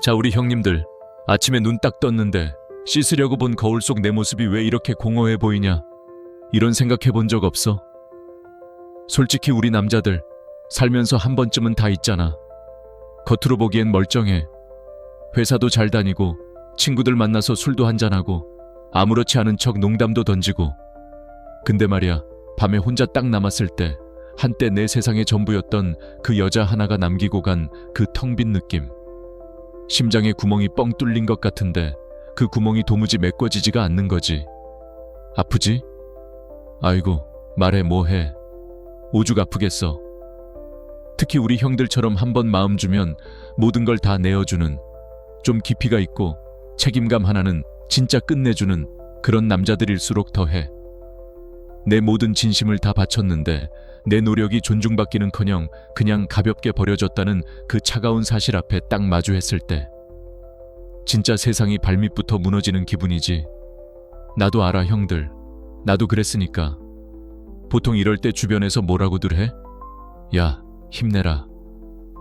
자, 우리 형님들, 아침에 눈 딱 떴는데 씻으려고 본 거울 속 내 모습이 왜 이렇게 공허해 보이냐? 이런 생각해 본 적 없어? 솔직히 우리 남자들 살면서 한 번쯤은 다 있잖아. 겉으로 보기엔 멀쩡해. 회사도 잘 다니고 친구들 만나서 술도 한잔하고 아무렇지 않은 척 농담도 던지고. 근데 말이야, 밤에 혼자 딱 남았을 때 한때 내 세상의 전부였던 그 여자 하나가 남기고 간 그 텅 빈 느낌. 심장에 구멍이 뻥 뚫린 것 같은데 그 구멍이 도무지 메꿔지지가 않는 거지. 아프지? 아이고, 말해 뭐해. 오죽 아프겠어. 특히 우리 형들처럼 한번 마음 주면 모든 걸 다 내어주는, 좀 깊이가 있고 책임감 하나는 진짜 끝내주는 그런 남자들일수록 더해. 내 모든 진심을 다 바쳤는데 내 노력이 존중받기는커녕 그냥 가볍게 버려졌다는 그 차가운 사실 앞에 딱 마주했을 때 진짜 세상이 발밑부터 무너지는 기분이지. 나도 알아, 형들. 나도 그랬으니까. 보통 이럴 때 주변에서 뭐라고들 해? 야, 힘내라.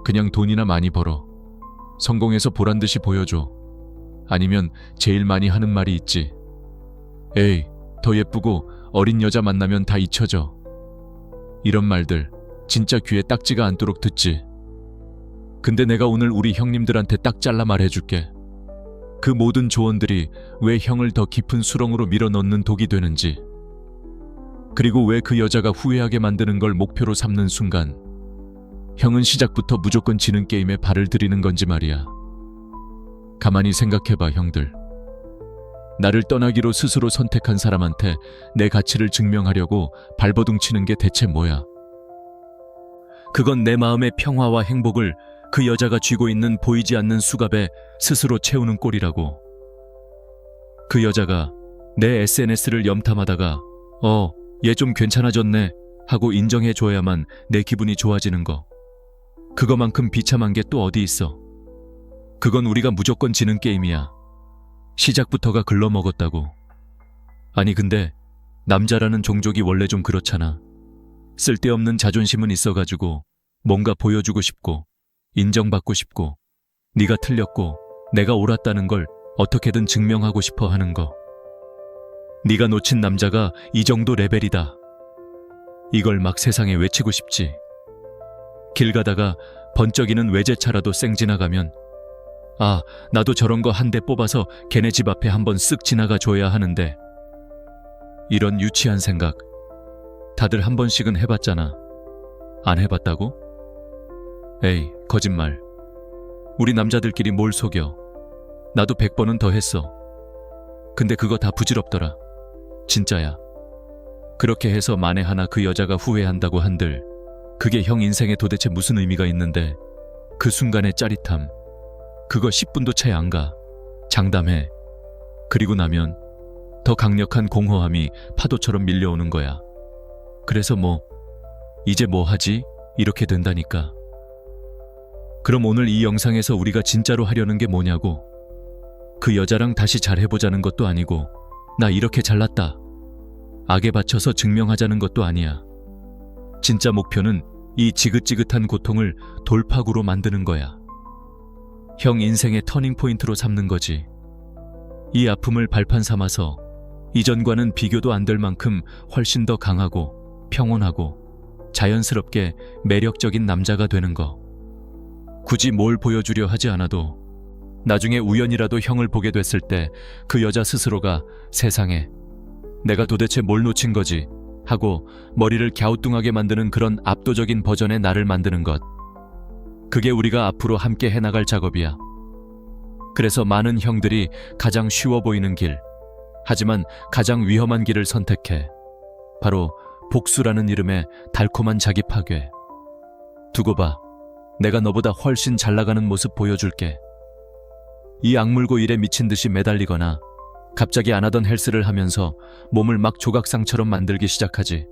그냥 돈이나 많이 벌어. 성공해서 보란듯이 보여줘. 아니면 제일 많이 하는 말이 있지. 에이, 더 예쁘고 어린 여자 만나면 다 잊혀져. 이런 말들 진짜 귀에 딱지가 않도록 듣지. 근데 내가 오늘 우리 형님들한테 딱 잘라 말해줄게. 그 모든 조언들이 왜 형을 더 깊은 수렁으로 밀어넣는 독이 되는지, 그리고 왜 그 여자가 후회하게 만드는 걸 목표로 삼는 순간 형은 시작부터 무조건 지는 게임에 발을 들이는 건지 말이야. 가만히 생각해봐, 형들. 나를 떠나기로 스스로 선택한 사람한테 내 가치를 증명하려고 발버둥 치는 게 대체 뭐야? 그건 내 마음의 평화와 행복을 그 여자가 쥐고 있는 보이지 않는 수갑에 스스로 채우는 꼴이라고. 그 여자가 내 SNS를 염탐하다가 얘 좀 괜찮아졌네 하고 인정해줘야만 내 기분이 좋아지는 거. 그거만큼 비참한 게 또 어디 있어. 그건 우리가 무조건 지는 게임이야. 시작부터가 글러먹었다고. 아니 근데 남자라는 종족이 원래 좀 그렇잖아. 쓸데없는 자존심은 있어가지고 뭔가 보여주고 싶고 인정받고 싶고 네가 틀렸고 내가 옳았다는 걸 어떻게든 증명하고 싶어 하는 거. 네가 놓친 남자가 이 정도 레벨이다. 이걸 막 세상에 외치고 싶지. 길 가다가 번쩍이는 외제차라도 쌩 지나가면 아, 나도 저런 거 한 대 뽑아서 걔네 집 앞에 한번 쓱 지나가 줘야 하는데. 이런 유치한 생각 다들 한 번씩은 해봤잖아. 안 해봤다고? 에이, 거짓말. 우리 남자들끼리 뭘 속여. 나도 100번은 더 했어. 근데 그거 다 부질없더라. 진짜야. 그렇게 해서 만에 하나 그 여자가 후회한다고 한들 그게 형 인생에 도대체 무슨 의미가 있는데. 그 순간의 짜릿함 그거 10분도 채 안 가. 장담해. 그리고 나면 더 강력한 공허함이 파도처럼 밀려오는 거야. 그래서 이제 뭐 하지? 이렇게 된다니까. 그럼 오늘 이 영상에서 우리가 진짜로 하려는 게 뭐냐고. 그 여자랑 다시 잘해보자는 것도 아니고 나 이렇게 잘났다 악에 바쳐서 증명하자는 것도 아니야. 진짜 목표는 이 지긋지긋한 고통을 돌파구로 만드는 거야. 형 인생의 터닝포인트로 삼는 거지. 이 아픔을 발판 삼아서 이전과는 비교도 안 될 만큼 훨씬 더 강하고 평온하고 자연스럽게 매력적인 남자가 되는 거. 굳이 뭘 보여주려 하지 않아도 나중에 우연이라도 형을 보게 됐을 때 그 여자 스스로가 세상에 내가 도대체 뭘 놓친 거지 하고 머리를 갸우뚱하게 만드는 그런 압도적인 버전의 나를 만드는 것. 그게 우리가 앞으로 함께 해나갈 작업이야. 그래서 많은 형들이 가장 쉬워 보이는 길, 하지만 가장 위험한 길을 선택해. 바로 복수라는 이름의 달콤한 자기 파괴. 두고 봐. 내가 너보다 훨씬 잘 나가는 모습 보여줄게. 이 악물고 일에 미친 듯이 매달리거나 갑자기 안 하던 헬스를 하면서 몸을 막 조각상처럼 만들기 시작하지.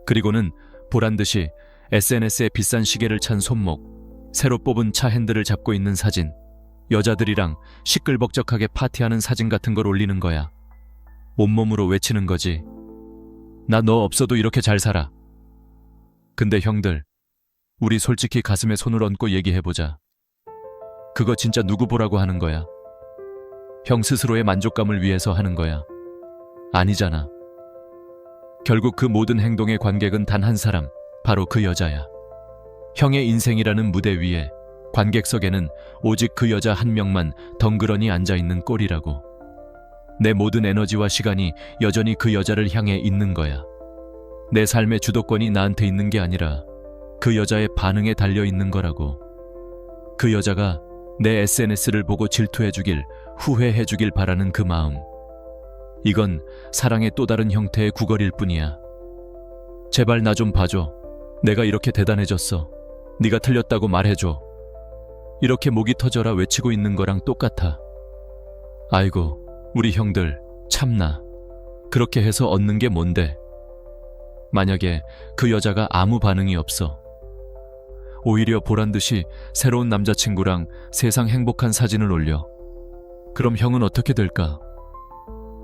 그리고는 보란듯이 SNS에 비싼 시계를 찬 손목, 새로 뽑은 차 핸들을 잡고 있는 사진, 여자들이랑 시끌벅적하게 파티하는 사진 같은 걸 올리는 거야. 온몸으로 외치는 거지. 나 너 없어도 이렇게 잘 살아. 근데 형들, 우리 솔직히 가슴에 손을 얹고 얘기해보자. 그거 진짜 누구 보라고 하는 거야? 형 스스로의 만족감을 위해서 하는 거야. 아니잖아. 결국 그 모든 행동의 관객은 단 한 사람, 바로 그 여자야. 형의 인생이라는 무대 위에 관객석에는 오직 그 여자 한 명만 덩그러니 앉아있는 꼴이라고. 내 모든 에너지와 시간이 여전히 그 여자를 향해 있는 거야. 내 삶의 주도권이 나한테 있는 게 아니라 그 여자의 반응에 달려있는 거라고. 그 여자가 내 SNS를 보고 질투해주길, 후회해주길 바라는 그 마음. 이건 사랑의 또 다른 형태의 구걸일 뿐이야. 제발 나 좀 봐줘. 내가 이렇게 대단해졌어. 네가 틀렸다고 말해줘. 이렇게 목이 터져라 외치고 있는 거랑 똑같아. 아이고, 우리 형들 참나. 그렇게 해서 얻는 게 뭔데? 만약에 그 여자가 아무 반응이 없어. 오히려 보란듯이 새로운 남자친구랑 세상 행복한 사진을 올려. 그럼 형은 어떻게 될까?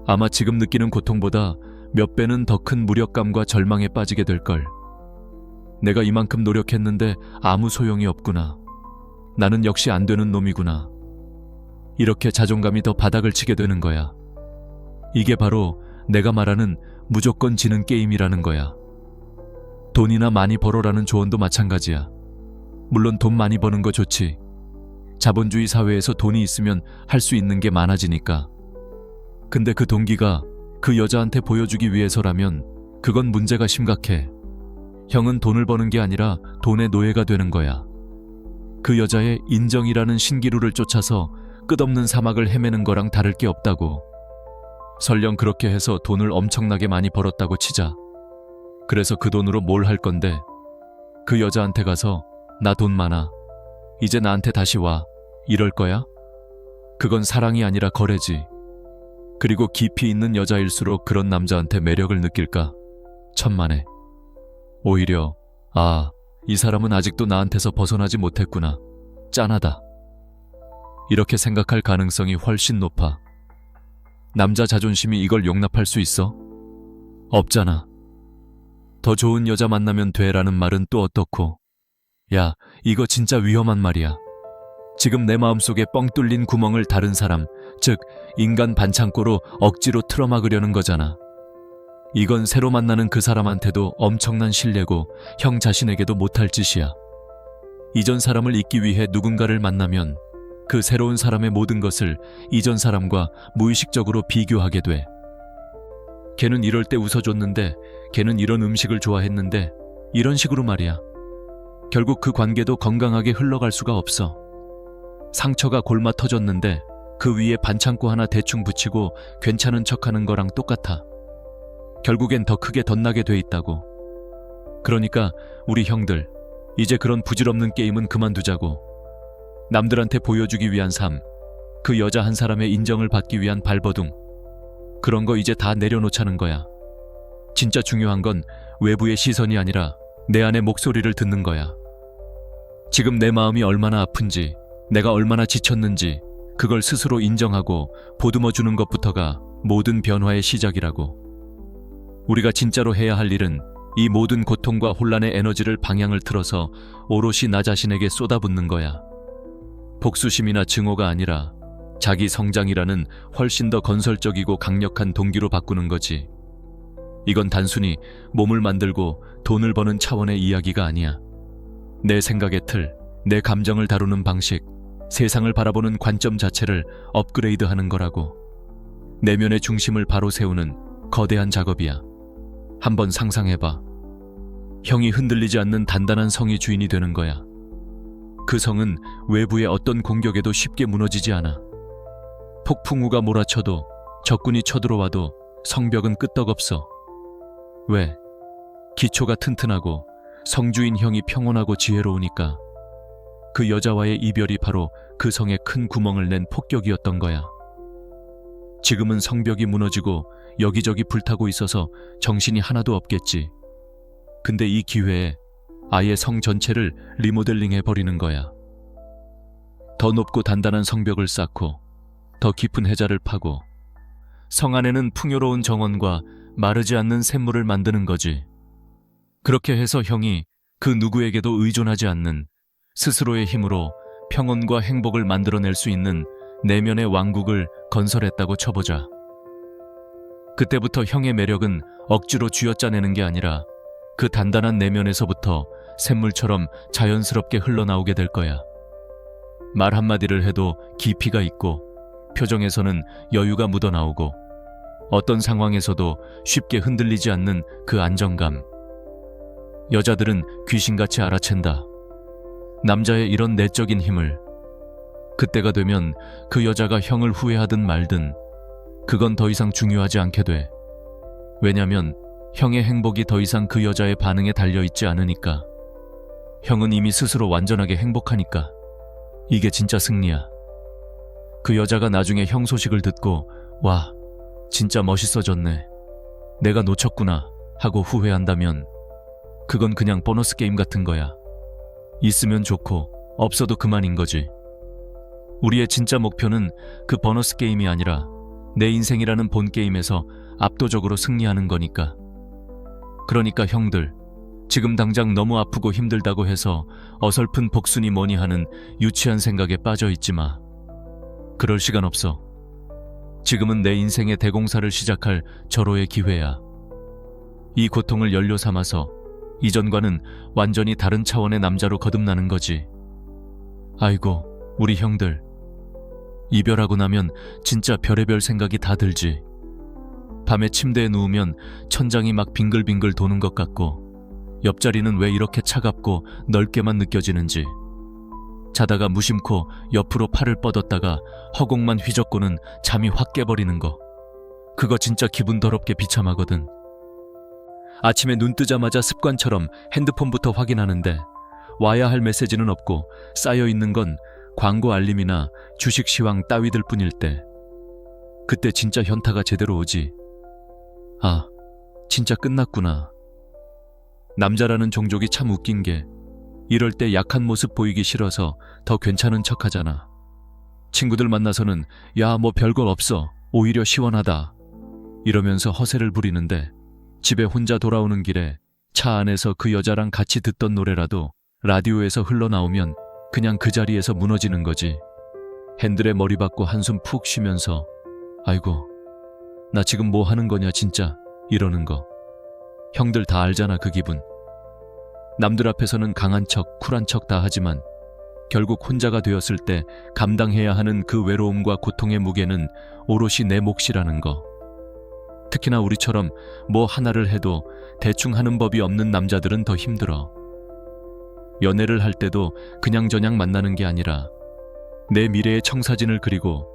아마 지금 느끼는 고통보다 몇 배는 더 큰 무력감과 절망에 빠지게 될걸. 내가 이만큼 노력했는데 아무 소용이 없구나. 나는 역시 안 되는 놈이구나. 이렇게 자존감이 더 바닥을 치게 되는 거야. 이게 바로 내가 말하는 무조건 지는 게임이라는 거야. 돈이나 많이 벌어라는 조언도 마찬가지야. 물론 돈 많이 버는 거 좋지. 자본주의 사회에서 돈이 있으면 할 수 있는 게 많아지니까. 근데 그 동기가 그 여자한테 보여주기 위해서라면 그건 문제가 심각해. 형은 돈을 버는 게 아니라 돈의 노예가 되는 거야. 그 여자의 인정이라는 신기루를 쫓아서 끝없는 사막을 헤매는 거랑 다를 게 없다고. 설령 그렇게 해서 돈을 엄청나게 많이 벌었다고 치자. 그래서 그 돈으로 뭘 할 건데? 그 여자한테 가서 나 돈 많아. 이제 나한테 다시 와. 이럴 거야? 그건 사랑이 아니라 거래지. 그리고 깊이 있는 여자일수록 그런 남자한테 매력을 느낄까? 천만에. 오히려 이 사람은 아직도 나한테서 벗어나지 못했구나. 짠하다. 이렇게 생각할 가능성이 훨씬 높아. 남자 자존심이 이걸 용납할 수 있어? 없잖아. 더 좋은 여자 만나면 돼라는 말은 또 어떻고. 야, 이거 진짜 위험한 말이야. 지금 내 마음속에 뻥 뚫린 구멍을 다른 사람, 즉 인간 반창고로 억지로 틀어막으려는 거잖아. 이건 새로 만나는 그 사람한테도 엄청난 신뢰고 형 자신에게도 못할 짓이야. 이전 사람을 잊기 위해 누군가를 만나면 그 새로운 사람의 모든 것을 이전 사람과 무의식적으로 비교하게 돼. 걔는 이럴 때 웃어줬는데, 걔는 이런 음식을 좋아했는데, 이런 식으로 말이야. 결국 그 관계도 건강하게 흘러갈 수가 없어. 상처가 골마 터졌는데 그 위에 반창고 하나 대충 붙이고 괜찮은 척하는 거랑 똑같아. 결국엔 더 크게 덧나게 돼 있다고. 그러니까 우리 형들, 이제 그런 부질없는 게임은 그만두자고. 남들한테 보여주기 위한 삶, 그 여자 한 사람의 인정을 받기 위한 발버둥, 그런 거 이제 다 내려놓자는 거야. 진짜 중요한 건 외부의 시선이 아니라 내 안의 목소리를 듣는 거야. 지금 내 마음이 얼마나 아픈지, 내가 얼마나 지쳤는지 그걸 스스로 인정하고 보듬어주는 것부터가 모든 변화의 시작이라고. 우리가 진짜로 해야 할 일은 이 모든 고통과 혼란의 에너지를 방향을 틀어서 오롯이 나 자신에게 쏟아붓는 거야. 복수심이나 증오가 아니라 자기 성장이라는 훨씬 더 건설적이고 강력한 동기로 바꾸는 거지. 이건 단순히 몸을 만들고 돈을 버는 차원의 이야기가 아니야. 내 생각의 틀, 내 감정을 다루는 방식, 세상을 바라보는 관점 자체를 업그레이드하는 거라고. 내면의 중심을 바로 세우는 거대한 작업이야. 한번 상상해봐. 형이 흔들리지 않는 단단한 성이 주인이 되는 거야. 그 성은 외부의 어떤 공격에도 쉽게 무너지지 않아. 폭풍우가 몰아쳐도, 적군이 쳐들어와도 성벽은 끄떡없어. 왜? 기초가 튼튼하고 성주인 형이 평온하고 지혜로우니까. 그 여자와의 이별이 바로 그 성에 큰 구멍을 낸 폭격이었던 거야. 지금은 성벽이 무너지고 여기저기 불타고 있어서 정신이 하나도 없겠지. 근데 이 기회에 아예 성 전체를 리모델링해버리는 거야. 더 높고 단단한 성벽을 쌓고 더 깊은 해자를 파고 성 안에는 풍요로운 정원과 마르지 않는 샘물을 만드는 거지. 그렇게 해서 형이 그 누구에게도 의존하지 않는 스스로의 힘으로 평온과 행복을 만들어낼 수 있는 내면의 왕국을 건설했다고 쳐보자. 그때부터 형의 매력은 억지로 쥐어짜내는 게 아니라 그 단단한 내면에서부터 샘물처럼 자연스럽게 흘러나오게 될 거야. 말 한마디를 해도 깊이가 있고 표정에서는 여유가 묻어나오고 어떤 상황에서도 쉽게 흔들리지 않는 그 안정감. 여자들은 귀신같이 알아챈다. 남자의 이런 내적인 힘을. 그때가 되면 그 여자가 형을 후회하든 말든 그건 더 이상 중요하지 않게 돼. 왜냐면 형의 행복이 더 이상 그 여자의 반응에 달려있지 않으니까. 형은 이미 스스로 완전하게 행복하니까. 이게 진짜 승리야. 그 여자가 나중에 형 소식을 듣고 와, 진짜 멋있어졌네. 내가 놓쳤구나 하고 후회한다면 그건 그냥 보너스 게임 같은 거야. 있으면 좋고 없어도 그만인 거지. 우리의 진짜 목표는 그 보너스 게임이 아니라 내 인생이라는 본 게임에서 압도적으로 승리하는 거니까. 그러니까 형들, 지금 당장 너무 아프고 힘들다고 해서 어설픈 복순이 뭐니 하는 유치한 생각에 빠져있지 마. 그럴 시간 없어. 지금은 내 인생의 대공사를 시작할 절호의 기회야. 이 고통을 연료 삼아서 이전과는 완전히 다른 차원의 남자로 거듭나는 거지. 아이고, 우리 형들. 이별하고 나면 진짜 별의별 생각이 다 들지. 밤에 침대에 누우면 천장이 막 빙글빙글 도는 것 같고 옆자리는 왜 이렇게 차갑고 넓게만 느껴지는지. 자다가 무심코 옆으로 팔을 뻗었다가 허공만 휘젓고는 잠이 확 깨버리는 거. 그거 진짜 기분 더럽게 비참하거든. 아침에 눈 뜨자마자 습관처럼 핸드폰부터 확인하는데 와야 할 메시지는 없고 쌓여있는 건 광고 알림이나 주식 시황 따위들 뿐일 때. 그때 진짜 현타가 제대로 오지. 아, 진짜 끝났구나. 남자라는 종족이 참 웃긴 게 이럴 때 약한 모습 보이기 싫어서 더 괜찮은 척 하잖아. 친구들 만나서는 야, 뭐 별거 없어. 오히려 시원하다. 이러면서 허세를 부리는데 집에 혼자 돌아오는 길에 차 안에서 그 여자랑 같이 듣던 노래라도 라디오에서 흘러나오면 그냥 그 자리에서 무너지는 거지. 핸들에 머리 박고 한숨 푹 쉬면서 아이고, 나 지금 뭐 하는 거냐 진짜 이러는 거. 형들 다 알잖아 그 기분. 남들 앞에서는 강한 척, 쿨한 척 다 하지만 결국 혼자가 되었을 때 감당해야 하는 그 외로움과 고통의 무게는 오롯이 내 몫이라는 거. 특히나 우리처럼 뭐 하나를 해도 대충 하는 법이 없는 남자들은 더 힘들어. 연애를 할 때도 그냥저냥 만나는 게 아니라 내 미래의 청사진을 그리고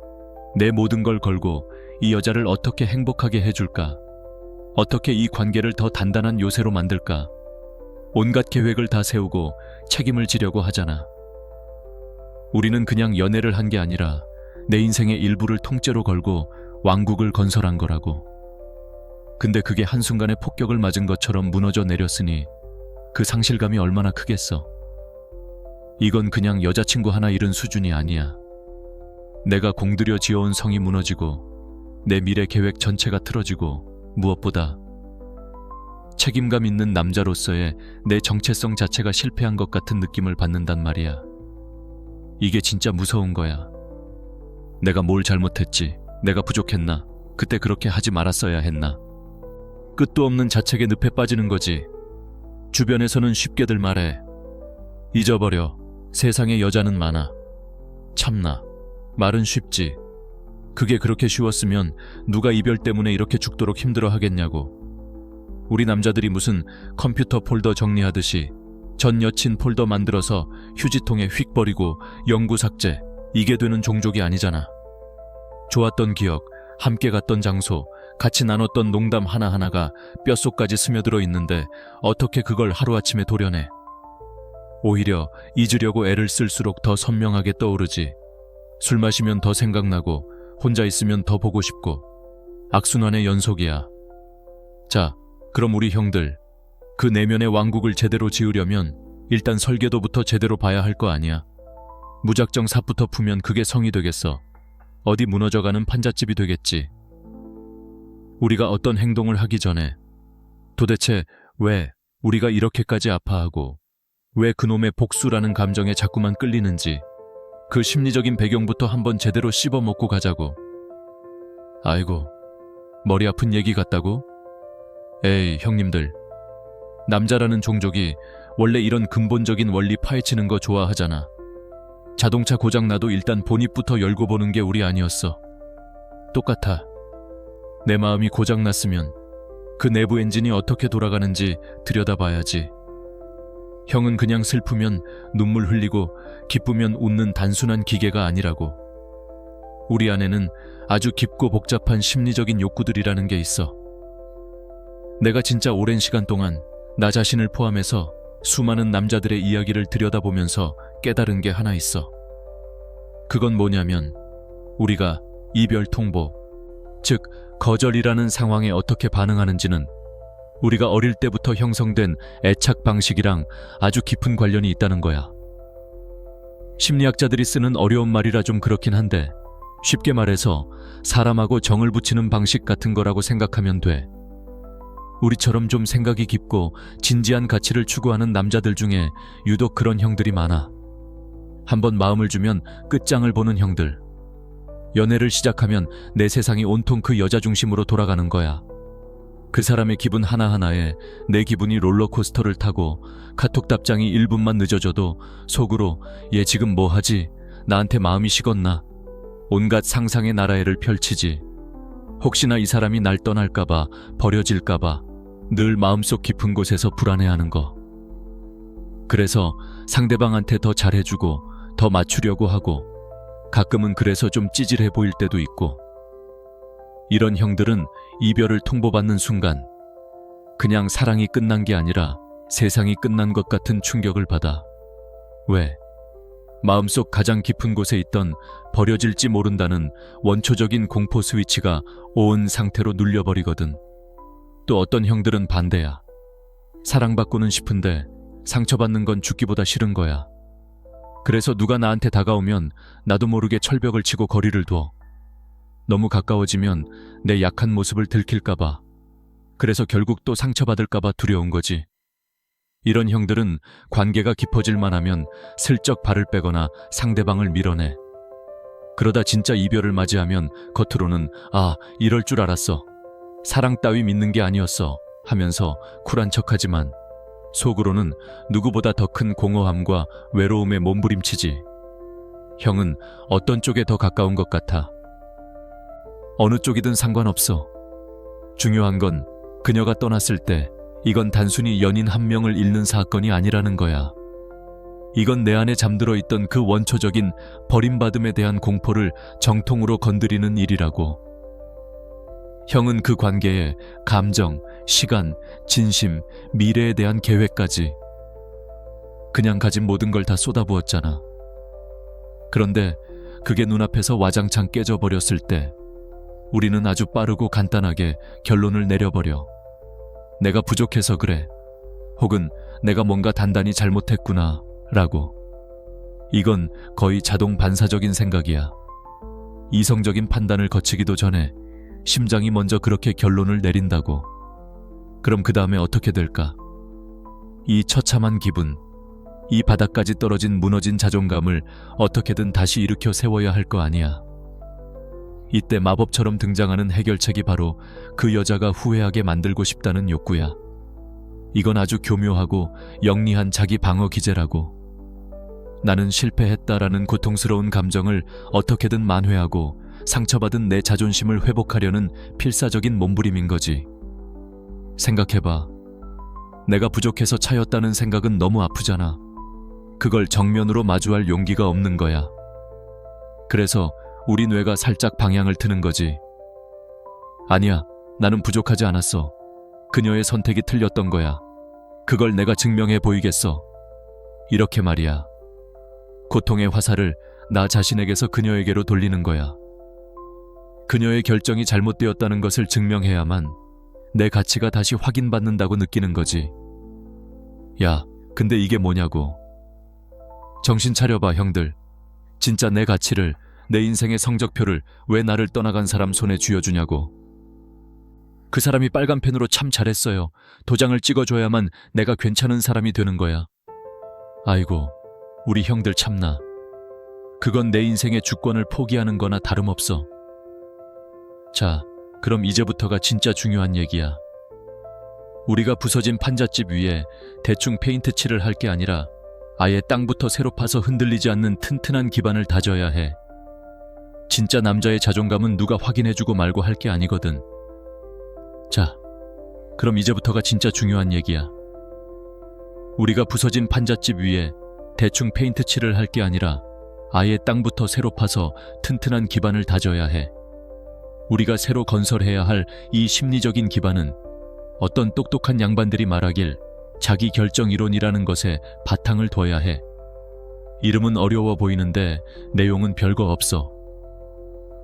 내 모든 걸 걸고 이 여자를 어떻게 행복하게 해줄까? 어떻게 이 관계를 더 단단한 요새로 만들까? 온갖 계획을 다 세우고 책임을 지려고 하잖아. 우리는 그냥 연애를 한 게 아니라 내 인생의 일부를 통째로 걸고 왕국을 건설한 거라고. 근데 그게 한순간에 폭격을 맞은 것처럼 무너져 내렸으니 그 상실감이 얼마나 크겠어. 이건 그냥 여자친구 하나 잃은 수준이 아니야. 내가 공들여 지어온 성이 무너지고 내 미래 계획 전체가 틀어지고 무엇보다 책임감 있는 남자로서의 내 정체성 자체가 실패한 것 같은 느낌을 받는단 말이야. 이게 진짜 무서운 거야. 내가 뭘 잘못했지? 내가 부족했나? 그때 그렇게 하지 말았어야 했나? 끝도 없는 자책의 늪에 빠지는 거지. 주변에서는 쉽게들 말해. 잊어버려. 세상에 여자는 많아. 참나. 말은 쉽지. 그게 그렇게 쉬웠으면 누가 이별 때문에 이렇게 죽도록 힘들어 하겠냐고. 우리 남자들이 무슨 컴퓨터 폴더 정리하듯이 전 여친 폴더 만들어서 휴지통에 휙 버리고 영구 삭제, 이게 되는 종족이 아니잖아. 좋았던 기억, 함께 갔던 장소, 같이 나눴던 농담 하나하나가 뼛속까지 스며들어 있는데 어떻게 그걸 하루아침에 도려내. 오히려 잊으려고 애를 쓸수록 더 선명하게 떠오르지. 술 마시면 더 생각나고 혼자 있으면 더 보고 싶고. 악순환의 연속이야. 자, 그럼 우리 형들, 그 내면의 왕국을 제대로 지으려면 일단 설계도부터 제대로 봐야 할 거 아니야. 무작정 삽부터 푸면 그게 성이 되겠어. 어디 무너져가는 판잣집이 되겠지. 우리가 어떤 행동을 하기 전에 도대체 왜 우리가 이렇게까지 아파하고 왜 그놈의 복수라는 감정에 자꾸만 끌리는지 그 심리적인 배경부터 한번 제대로 씹어먹고 가자고. 아이고, 머리 아픈 얘기 같다고? 에이, 형님들. 남자라는 종족이 원래 이런 근본적인 원리 파헤치는 거 좋아하잖아. 자동차 고장나도 일단 보닛부터 열고 보는 게 우리 아니었어. 똑같아. 내 마음이 고장났으면 그 내부 엔진이 어떻게 돌아가는지 들여다봐야지. 형은 그냥 슬프면 눈물 흘리고 기쁘면 웃는 단순한 기계가 아니라고. 우리 안에는 아주 깊고 복잡한 심리적인 욕구들이라는 게 있어. 내가 진짜 오랜 시간 동안 나 자신을 포함해서 수많은 남자들의 이야기를 들여다보면서 깨달은 게 하나 있어. 그건 뭐냐면 우리가 이별 통보, 즉 거절이라는 상황에 어떻게 반응하는지는 우리가 어릴 때부터 형성된 애착 방식이랑 아주 깊은 관련이 있다는 거야. 심리학자들이 쓰는 어려운 말이라 좀 그렇긴 한데 쉽게 말해서 사람하고 정을 붙이는 방식 같은 거라고 생각하면 돼. 우리처럼 좀 생각이 깊고 진지한 가치를 추구하는 남자들 중에 유독 그런 형들이 많아. 한번 마음을 주면 끝장을 보는 형들. 연애를 시작하면 내 세상이 온통 그 여자 중심으로 돌아가는 거야. 그 사람의 기분 하나하나에 내 기분이 롤러코스터를 타고 카톡 답장이 1분만 늦어져도 속으로 얘 지금 뭐 하지? 나한테 마음이 식었나? 온갖 상상의 나라에를 펼치지. 혹시나 이 사람이 날 떠날까봐, 버려질까봐 늘 마음속 깊은 곳에서 불안해하는 거. 그래서 상대방한테 더 잘해주고 더 맞추려고 하고 가끔은 그래서 좀 찌질해 보일 때도 있고. 이런 형들은 이별을 통보받는 순간 그냥 사랑이 끝난 게 아니라 세상이 끝난 것 같은 충격을 받아. 왜? 마음속 가장 깊은 곳에 있던 버려질지 모른다는 원초적인 공포 스위치가 온 상태로 눌려버리거든. 또 어떤 형들은 반대야. 사랑받고는 싶은데 상처받는 건 죽기보다 싫은 거야. 그래서 누가 나한테 다가오면 나도 모르게 철벽을 치고 거리를 둬. 너무 가까워지면 내 약한 모습을 들킬까봐. 그래서 결국 또 상처받을까봐 두려운 거지. 이런 형들은 관계가 깊어질만 하면 슬쩍 발을 빼거나 상대방을 밀어내. 그러다 진짜 이별을 맞이하면 겉으로는 아, 이럴 줄 알았어. 사랑 따위 믿는 게 아니었어 하면서 쿨한 척하지만 속으로는 누구보다 더 큰 공허함과 외로움에 몸부림치지. 형은 어떤 쪽에 더 가까운 것 같아? 어느 쪽이든 상관없어. 중요한 건 그녀가 떠났을 때 이건 단순히 연인 한 명을 잃는 사건이 아니라는 거야. 이건 내 안에 잠들어 있던 그 원초적인 버림받음에 대한 공포를 정통으로 건드리는 일이라고. 형은 그 관계에 감정, 시간, 진심, 미래에 대한 계획까지 그냥 가진 모든 걸 다 쏟아부었잖아. 그런데 그게 눈앞에서 와장창 깨져버렸을 때 우리는 아주 빠르고 간단하게 결론을 내려버려. 내가 부족해서 그래. 혹은 내가 뭔가 단단히 잘못했구나 라고. 이건 거의 자동 반사적인 생각이야. 이성적인 판단을 거치기도 전에 심장이 먼저 그렇게 결론을 내린다고. 그럼 그 다음에 어떻게 될까? 이 처참한 기분, 이 바닥까지 떨어진 무너진 자존감을 어떻게든 다시 일으켜 세워야 할 거 아니야. 이때 마법처럼 등장하는 해결책이 바로 그 여자가 후회하게 만들고 싶다는 욕구야. 이건 아주 교묘하고 영리한 자기 방어 기제라고. 나는 실패했다라는 고통스러운 감정을 어떻게든 만회하고 상처받은 내 자존심을 회복하려는 필사적인 몸부림인 거지. 생각해봐. 내가 부족해서 차였다는 생각은 너무 아프잖아. 그걸 정면으로 마주할 용기가 없는 거야. 그래서 우리 뇌가 살짝 방향을 트는 거지. 아니야, 나는 부족하지 않았어. 그녀의 선택이 틀렸던 거야. 그걸 내가 증명해 보이겠어. 이렇게 말이야. 고통의 화살을 나 자신에게서 그녀에게로 돌리는 거야. 그녀의 결정이 잘못되었다는 것을 증명해야만 내 가치가 다시 확인받는다고 느끼는 거지. 야, 근데 이게 뭐냐고. 정신 차려봐, 형들. 진짜 내 가치를, 내 인생의 성적표를 왜 나를 떠나간 사람 손에 쥐어주냐고. 그 사람이 빨간 펜으로 참 잘했어요. 도장을 찍어줘야만 내가 괜찮은 사람이 되는 거야. 아이고, 우리 형들 참나. 그건 내 인생의 주권을 포기하는 거나 다름없어. 자, 그럼 이제부터가 진짜 중요한 얘기야. 우리가 부서진 판잣집 위에 대충 페인트 칠을 할 게 아니라 아예 땅부터 새로 파서 흔들리지 않는 튼튼한 기반을 다져야 해. 진짜 남자의 자존감은 누가 확인해주고 말고 할 게 아니거든. 자, 그럼 이제부터가 진짜 중요한 얘기야. 우리가 부서진 판잣집 위에 대충 페인트 칠을 할 게 아니라 아예 땅부터 새로 파서 튼튼한 기반을 다져야 해. 우리가 새로 건설해야 할 이 심리적인 기반은 어떤 똑똑한 양반들이 말하길 자기 결정 이론이라는 것에 바탕을 둬야 해. 이름은 어려워 보이는데 내용은 별거 없어.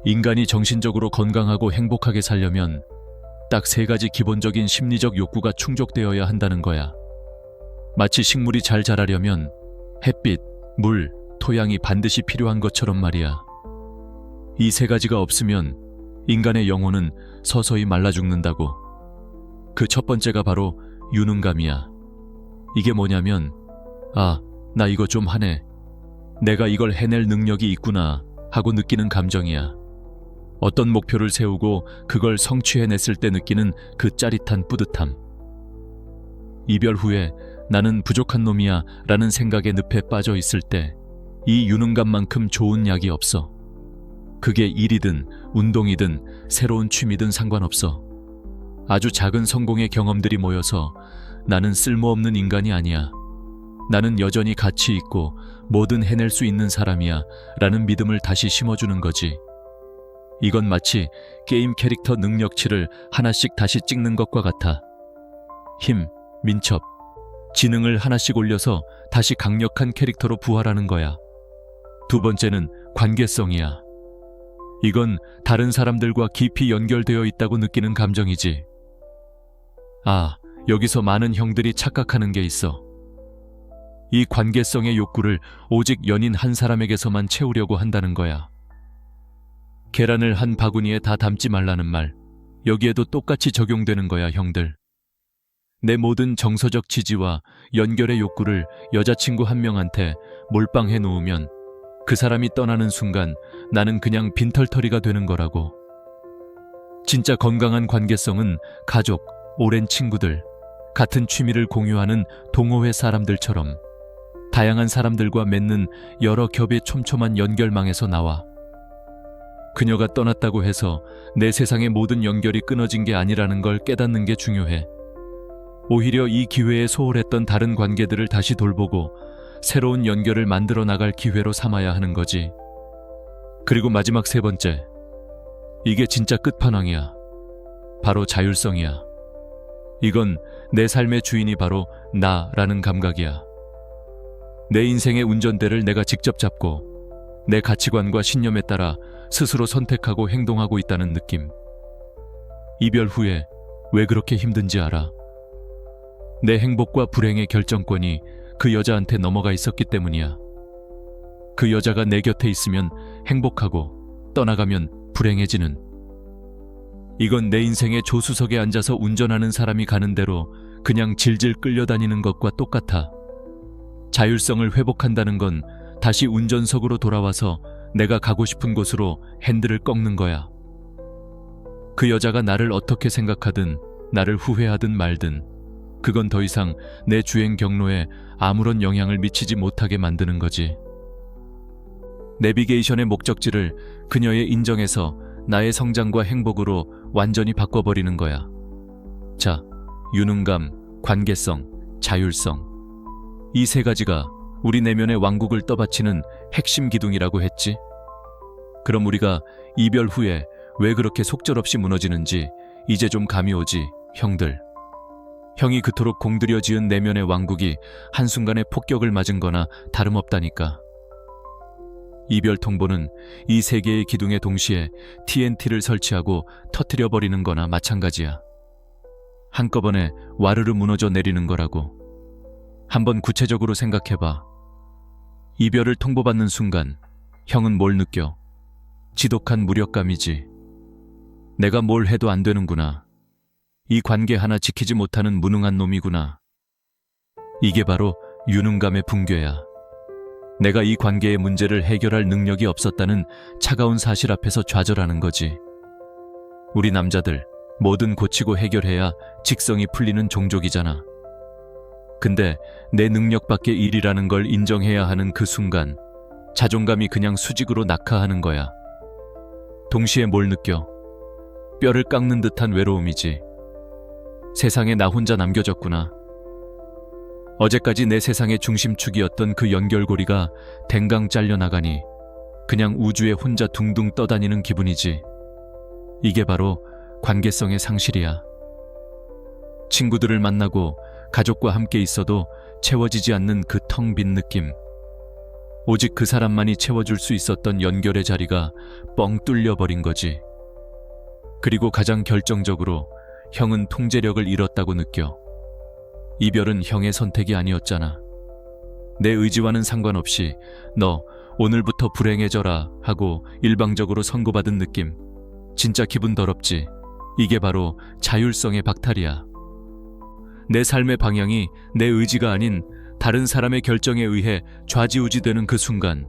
인간이 정신적으로 건강하고 행복하게 살려면 딱 3가지 기본적인 심리적 욕구가 충족되어야 한다는 거야. 마치 식물이 잘 자라려면 햇빛, 물, 토양이 반드시 필요한 것처럼 말이야. 이 3가지가 없으면 인간의 영혼은 서서히 말라 죽는다고. 그 첫 번째가 바로 유능감이야. 이게 뭐냐면, 아, 나 이거 좀 하네. 내가 이걸 해낼 능력이 있구나 하고 느끼는 감정이야. 어떤 목표를 세우고 그걸 성취해냈을 때 느끼는 그 짜릿한 뿌듯함. 이별 후에 나는 부족한 놈이야 라는 생각의 늪에 빠져 있을 때 이 유능감만큼 좋은 약이 없어. 그게 일이든 운동이든 새로운 취미든 상관없어. 아주 작은 성공의 경험들이 모여서 나는 쓸모없는 인간이 아니야. 나는 여전히 가치 있고 뭐든 해낼 수 있는 사람이야 라는 믿음을 다시 심어주는 거지. 이건 마치 게임 캐릭터 능력치를 하나씩 다시 찍는 것과 같아. 힘, 민첩, 지능을 하나씩 올려서 다시 강력한 캐릭터로 부활하는 거야. 두 번째는 관계성이야. 이건 다른 사람들과 깊이 연결되어 있다고 느끼는 감정이지. 아, 여기서 많은 형들이 착각하는 게 있어. 이 관계성의 욕구를 오직 연인 한 사람에게서만 채우려고 한다는 거야. 계란을 한 바구니에 다 담지 말라는 말, 여기에도 똑같이 적용되는 거야, 형들. 내 모든 정서적 지지와 연결의 욕구를 여자친구 한 명한테 몰빵해 놓으면 그 사람이 떠나는 순간 나는 그냥 빈털터리가 되는 거라고. 진짜 건강한 관계성은 가족, 오랜 친구들, 같은 취미를 공유하는 동호회 사람들처럼 다양한 사람들과 맺는 여러 겹의 촘촘한 연결망에서 나와. 그녀가 떠났다고 해서 내 세상의 모든 연결이 끊어진 게 아니라는 걸 깨닫는 게 중요해. 오히려 이 기회에 소홀했던 다른 관계들을 다시 돌보고 새로운 연결을 만들어 나갈 기회로 삼아야 하는 거지. 그리고 마지막 3번째. 이게 진짜 끝판왕이야. 바로 자율성이야. 이건 내 삶의 주인이 바로 나라는 감각이야. 내 인생의 운전대를 내가 직접 잡고 내 가치관과 신념에 따라 스스로 선택하고 행동하고 있다는 느낌. 이별 후에 왜 그렇게 힘든지 알아? 내 행복과 불행의 결정권이 그 여자한테 넘어가 있었기 때문이야. 그 여자가 내 곁에 있으면 행복하고 떠나가면 불행해지는. 이건 내 인생의 조수석에 앉아서 운전하는 사람이 가는 대로 그냥 질질 끌려다니는 것과 똑같아. 자율성을 회복한다는 건 다시 운전석으로 돌아와서 내가 가고 싶은 곳으로 핸들을 꺾는 거야. 그 여자가 나를 어떻게 생각하든 나를 후회하든 말든 그건 더 이상 내 주행 경로에 아무런 영향을 미치지 못하게 만드는 거지. 내비게이션의 목적지를 그녀의 인정에서 나의 성장과 행복으로 완전히 바꿔버리는 거야. 자, 유능감, 관계성, 자율성. 이 3가지가 우리 내면의 왕국을 떠받치는 핵심 기둥이라고 했지. 그럼 우리가 이별 후에 왜 그렇게 속절없이 무너지는지 이제 좀 감이 오지, 형들. 형이 그토록 공들여 지은 내면의 왕국이 한순간에 폭격을 맞은 거나 다름없다니까. 이별 통보는 이 3개의 기둥에 동시에 TNT를 설치하고 터뜨려버리는 거나 마찬가지야. 한꺼번에 와르르 무너져 내리는 거라고. 한번 구체적으로 생각해봐. 이별을 통보받는 순간 형은 뭘 느껴? 지독한 무력감이지. 내가 뭘 해도 안 되는구나. 이 관계 하나 지키지 못하는 무능한 놈이구나. 이게 바로 유능감의 붕괴야. 내가 이 관계의 문제를 해결할 능력이 없었다는 차가운 사실 앞에서 좌절하는 거지. 우리 남자들 뭐든 고치고 해결해야 직성이 풀리는 종족이잖아. 근데 내 능력 밖의 일이라는 걸 인정해야 하는 그 순간 자존감이 그냥 수직으로 낙하하는 거야. 동시에 뭘 느껴? 뼈를 깎는 듯한 외로움이지. 세상에 나 혼자 남겨졌구나. 어제까지 내 세상의 중심축이었던 그 연결고리가 댕강 잘려나가니 그냥 우주에 혼자 둥둥 떠다니는 기분이지. 이게 바로 관계성의 상실이야. 친구들을 만나고 가족과 함께 있어도 채워지지 않는 그 텅 빈 느낌. 오직 그 사람만이 채워줄 수 있었던 연결의 자리가 뻥 뚫려버린 거지. 그리고 가장 결정적으로 형은 통제력을 잃었다고 느껴. 이별은 형의 선택이 아니었잖아. 내 의지와는 상관없이 너 오늘부터 불행해져라 하고 일방적으로 선고받은 느낌. 진짜 기분 더럽지. 이게 바로 자율성의 박탈이야. 내 삶의 방향이 내 의지가 아닌 다른 사람의 결정에 의해 좌지우지되는 그 순간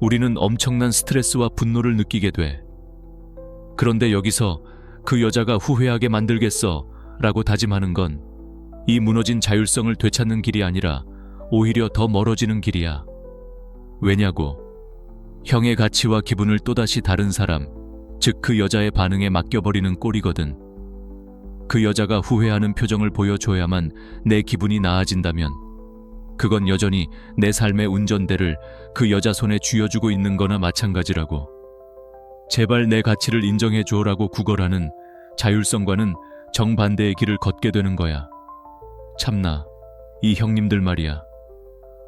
우리는 엄청난 스트레스와 분노를 느끼게 돼. 그런데 여기서 그 여자가 후회하게 만들겠어 라고 다짐하는 건 이 무너진 자율성을 되찾는 길이 아니라 오히려 더 멀어지는 길이야. 왜냐고? 형의 가치와 기분을 또다시 다른 사람, 즉 그 여자의 반응에 맡겨버리는 꼴이거든. 그 여자가 후회하는 표정을 보여줘야만 내 기분이 나아진다면 그건 여전히 내 삶의 운전대를 그 여자 손에 쥐어주고 있는 거나 마찬가지라고. 제발 내 가치를 인정해줘라고 구걸하는 자율성과는 정반대의 길을 걷게 되는 거야. 참나, 이 형님들 말이야.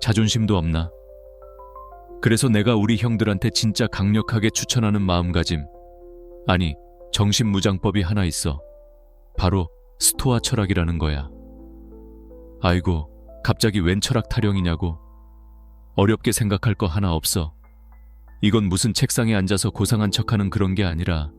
자존심도 없나? 그래서 내가 우리 형들한테 진짜 강력하게 추천하는 마음가짐, 아니 정신무장법이 하나 있어. 바로 스토아 철학이라는 거야. 아이고, 갑자기 웬 철학 타령이냐고. 어렵게 생각할 거 하나 없어. 이건 무슨 책상에 앉아서 고상한 척하는 그런 게 아니라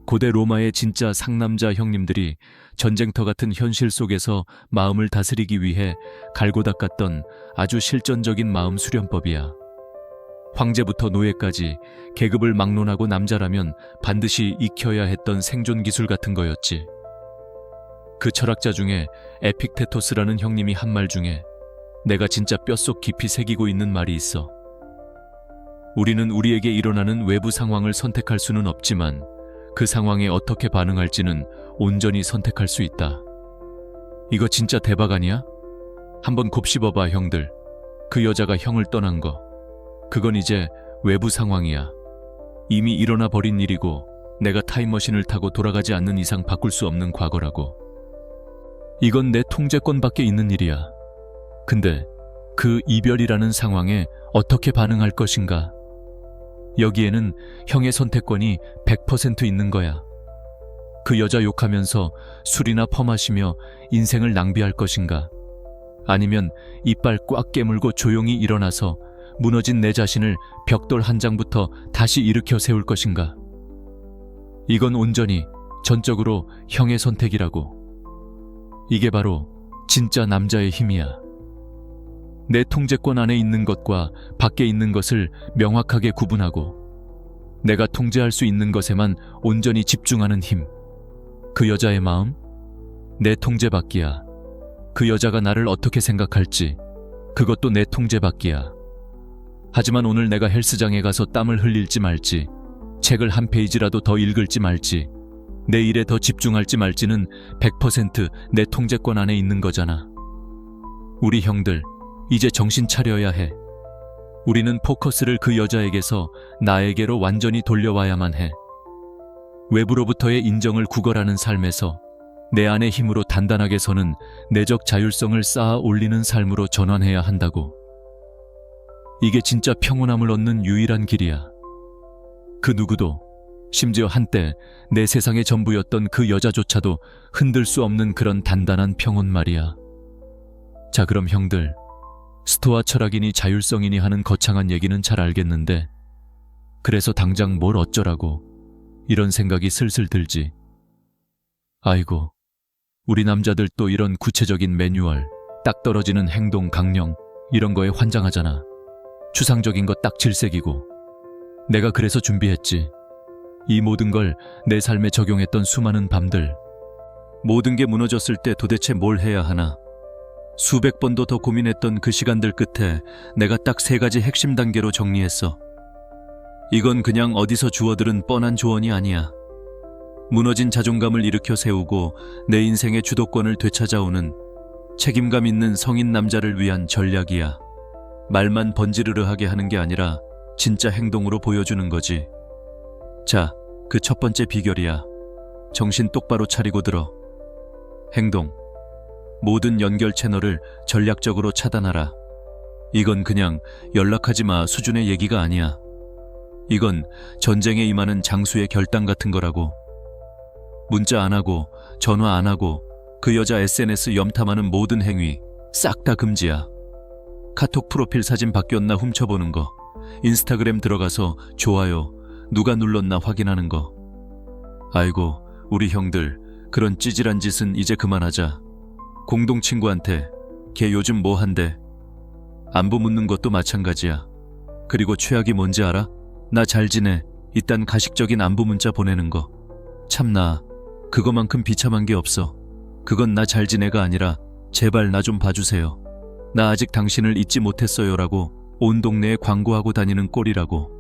고대 로마의 진짜 상남자 형님들이 전쟁터 같은 현실 속에서 마음을 다스리기 위해 갈고 닦았던 아주 실전적인 마음 수련법이야. 황제부터 노예까지 계급을 막론하고 남자라면 반드시 익혀야 했던 생존 기술 같은 거였지. 그 철학자 중에 에픽테토스라는 형님이 한 말 중에 내가 진짜 뼛속 깊이 새기고 있는 말이 있어. 우리는 우리에게 일어나는 외부 상황을 선택할 수는 없지만 그 상황에 어떻게 반응할지는 온전히 선택할 수 있다. 이거 진짜 대박 아니야? 한번 곱씹어봐 형들. 그 여자가 형을 떠난 거. 그건 이제 외부 상황이야. 이미 일어나 버린 일이고 내가 타임머신을 타고 돌아가지 않는 이상 바꿀 수 없는 과거라고. 이건 내 통제권 밖에 있는 일이야. 근데 그 이별이라는 상황에 어떻게 반응할 것인가? 여기에는 형의 선택권이 100% 있는 거야. 그 여자 욕하면서 술이나 퍼마시며 인생을 낭비할 것인가? 아니면 이빨 꽉 깨물고 조용히 일어나서 무너진 내 자신을 벽돌 한 장부터 다시 일으켜 세울 것인가? 이건 온전히 전적으로 형의 선택이라고. 이게 바로 진짜 남자의 힘이야. 내 통제권 안에 있는 것과 밖에 있는 것을 명확하게 구분하고 내가 통제할 수 있는 것에만 온전히 집중하는 힘. 그 여자의 마음? 내 통제 밖이야. 그 여자가 나를 어떻게 생각할지 그것도 내 통제 밖이야. 하지만 오늘 내가 헬스장에 가서 땀을 흘릴지 말지, 책을 한 페이지라도 더 읽을지 말지, 내 일에 더 집중할지 말지는 100% 내 통제권 안에 있는 거잖아. 우리 형들, 이제 정신 차려야 해. 우리는 포커스를 그 여자에게서 나에게로 완전히 돌려와야만 해. 외부로부터의 인정을 구걸하는 삶에서 내 안의 힘으로 단단하게 서는 내적 자율성을 쌓아 올리는 삶으로 전환해야 한다고. 이게 진짜 평온함을 얻는 유일한 길이야. 그 누구도, 심지어 한때 내 세상의 전부였던 그 여자조차도 흔들 수 없는 그런 단단한 평온 말이야. 자, 그럼 형들, 스토아 철학이니 자율성이니 하는 거창한 얘기는 잘 알겠는데 그래서 당장 뭘 어쩌라고 이런 생각이 슬슬 들지. 아이고, 우리 남자들 또 이런 구체적인 매뉴얼, 딱 떨어지는 행동 강령 이런 거에 환장하잖아. 추상적인 것 딱 질색이고. 내가 그래서 준비했지. 이 모든 걸 내 삶에 적용했던 수많은 밤들. 모든 게 무너졌을 때 도대체 뭘 해야 하나. 수백 번도 더 고민했던 그 시간들 끝에 내가 딱 3가지 핵심 단계로 정리했어. 이건 그냥 어디서 주워들은 뻔한 조언이 아니야. 무너진 자존감을 일으켜 세우고 내 인생의 주도권을 되찾아오는 책임감 있는 성인 남자를 위한 전략이야. 말만 번지르르하게 하는 게 아니라 진짜 행동으로 보여주는 거지. 자, 그 첫 번째 비결이야. 정신 똑바로 차리고 들어. 행동. 모든 연결 채널을 전략적으로 차단하라. 이건 그냥 연락하지 마 수준의 얘기가 아니야. 이건 전쟁에 임하는 장수의 결단 같은 거라고. 문자 안 하고, 전화 안 하고, 그 여자 SNS 염탐하는 모든 행위 싹 다 금지야. 카톡 프로필 사진 바뀌었나 훔쳐보는 거, 인스타그램 들어가서 좋아요, 누가 눌렀나 확인하는 거. 아이고, 우리 형들, 그런 찌질한 짓은 이제 그만하자. 공동 친구한테 걔 요즘 뭐 한대? 안부 묻는 것도 마찬가지야. 그리고 최악이 뭔지 알아? 나 잘 지내. 이딴 가식적인 안부 문자 보내는 거. 참나, 그거만큼 비참한 게 없어. 그건 나 잘 지내가 아니라 제발 나 좀 봐주세요. 나 아직 당신을 잊지 못했어요라고 온 동네에 광고하고 다니는 꼴이라고.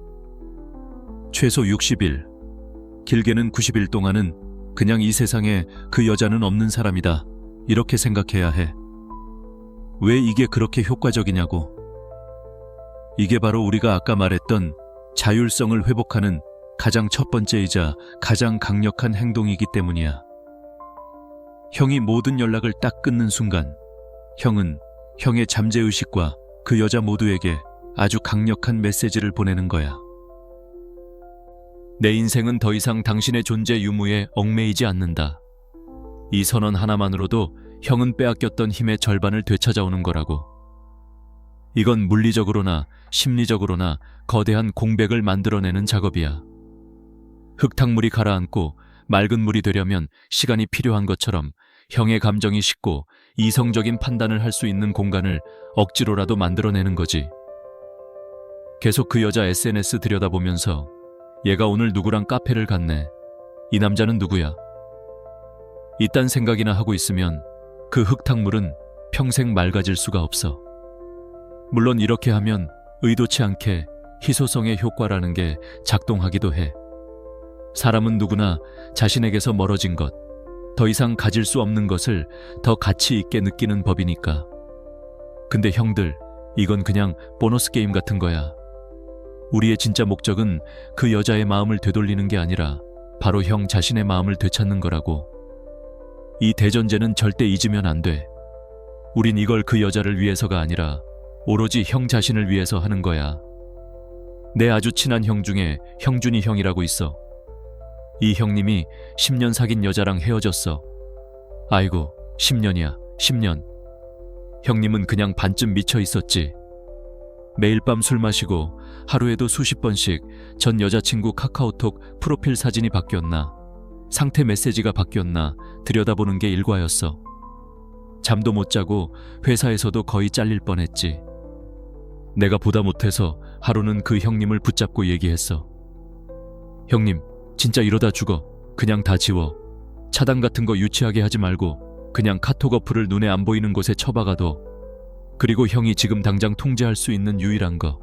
최소 60일, 길게는 90일 동안은 그냥 이 세상에 그 여자는 없는 사람이다. 이렇게 생각해야 해. 왜 이게 그렇게 효과적이냐고. 이게 바로 우리가 아까 말했던 자율성을 회복하는 가장 첫 번째이자 가장 강력한 행동이기 때문이야. 형이 모든 연락을 딱 끊는 순간, 형은 형의 잠재의식과 그 여자 모두에게 아주 강력한 메시지를 보내는 거야. 내 인생은 더 이상 당신의 존재 유무에 얽매이지 않는다. 이 선언 하나만으로도 형은 빼앗겼던 힘의 절반을 되찾아오는 거라고. 이건 물리적으로나 심리적으로나 거대한 공백을 만들어내는 작업이야. 흙탕물이 가라앉고 맑은 물이 되려면 시간이 필요한 것처럼 형의 감정이 식고 이성적인 판단을 할 수 있는 공간을 억지로라도 만들어내는 거지. 계속 그 여자 SNS 들여다보면서 얘가 오늘 누구랑 카페를 갔네. 이 남자는 누구야? 이딴 생각이나 하고 있으면 그 흙탕물은 평생 맑아질 수가 없어. 물론 이렇게 하면 의도치 않게 희소성의 효과라는 게 작동하기도 해. 사람은 누구나 자신에게서 멀어진 것, 더 이상 가질 수 없는 것을 더 가치 있게 느끼는 법이니까. 근데 형들, 이건 그냥 보너스 게임 같은 거야. 우리의 진짜 목적은 그 여자의 마음을 되돌리는 게 아니라 바로 형 자신의 마음을 되찾는 거라고. 이 대전제는 절대 잊으면 안 돼. 우린 이걸 그 여자를 위해서가 아니라 오로지 형 자신을 위해서 하는 거야. 내 아주 친한 형 중에 형준이 형이라고 있어. 이 형님이 10년 사귄 여자랑 헤어졌어. 아이고, 10년이야, 10년. 형님은 그냥 반쯤 미쳐 있었지. 매일 밤 술 마시고 하루에도 수십 번씩 전 여자친구 카카오톡 프로필 사진이 바뀌었나, 상태 메시지가 바뀌었나 들여다보는 게 일과였어. 잠도 못 자고 회사에서도 거의 잘릴 뻔했지. 내가 보다 못해서 하루는 그 형님을 붙잡고 얘기했어. 형님, 진짜 이러다 죽어. 그냥 다 지워. 차단 같은 거 유치하게 하지 말고 그냥 카톡 어플을 눈에 안 보이는 곳에 처박아둬. 그리고 형이 지금 당장 통제할 수 있는 유일한 거,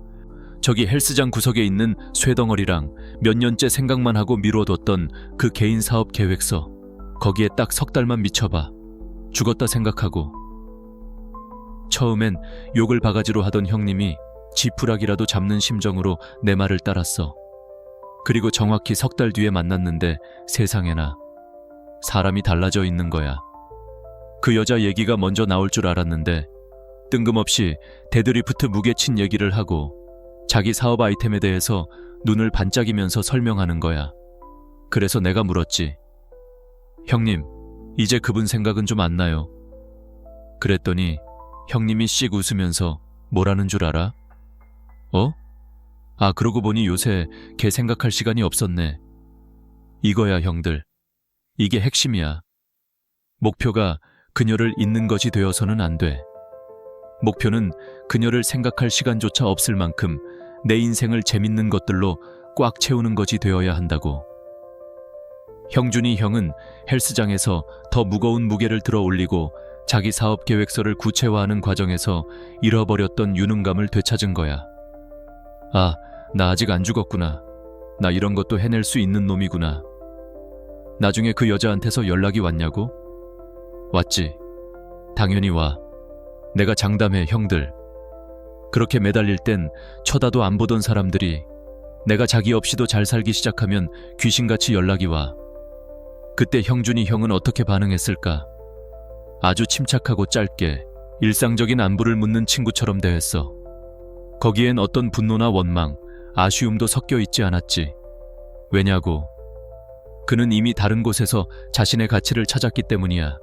저기 헬스장 구석에 있는 쇠덩어리랑 몇 년째 생각만 하고 미뤄뒀던 그 개인 사업 계획서, 거기에 딱 3달만 미쳐봐. 죽었다 생각하고. 처음엔 욕을 바가지로 하던 형님이 지푸라기라도 잡는 심정으로 내 말을 따랐어. 그리고 정확히 3달 뒤에 만났는데 세상에나 사람이 달라져 있는 거야. 그 여자 얘기가 먼저 나올 줄 알았는데 뜬금없이 데드리프트 무게친 얘기를 하고 자기 사업 아이템에 대해서 눈을 반짝이면서 설명하는 거야. 그래서 내가 물었지. 형님, 이제 그분 생각은 좀 안 나요? 그랬더니 형님이 씩 웃으면서 뭐라는 줄 알아? 어? 아, 그러고 보니 요새 걔 생각할 시간이 없었네. 이거야, 형들. 이게 핵심이야. 목표가 그녀를 잊는 것이 되어서는 안 돼. 목표는 그녀를 생각할 시간조차 없을 만큼 내 인생을 재밌는 것들로 꽉 채우는 것이 되어야 한다고. 형준이 형은 헬스장에서 더 무거운 무게를 들어 올리고 자기 사업 계획서를 구체화하는 과정에서 잃어버렸던 유능감을 되찾은 거야. 아, 나 아직 안 죽었구나. 나 이런 것도 해낼 수 있는 놈이구나. 나중에 그 여자한테서 연락이 왔냐고? 왔지. 당연히 와. 내가 장담해, 형들. 그렇게 매달릴 땐 쳐다도 안 보던 사람들이 내가 자기 없이도 잘 살기 시작하면 귀신같이 연락이 와. 그때 형준이 형은 어떻게 반응했을까? 아주 침착하고 짧게 일상적인 안부를 묻는 친구처럼 대했어. 거기엔 어떤 분노나 원망, 아쉬움도 섞여 있지 않았지. 왜냐고? 그는 이미 다른 곳에서 자신의 가치를 찾았기 때문이야.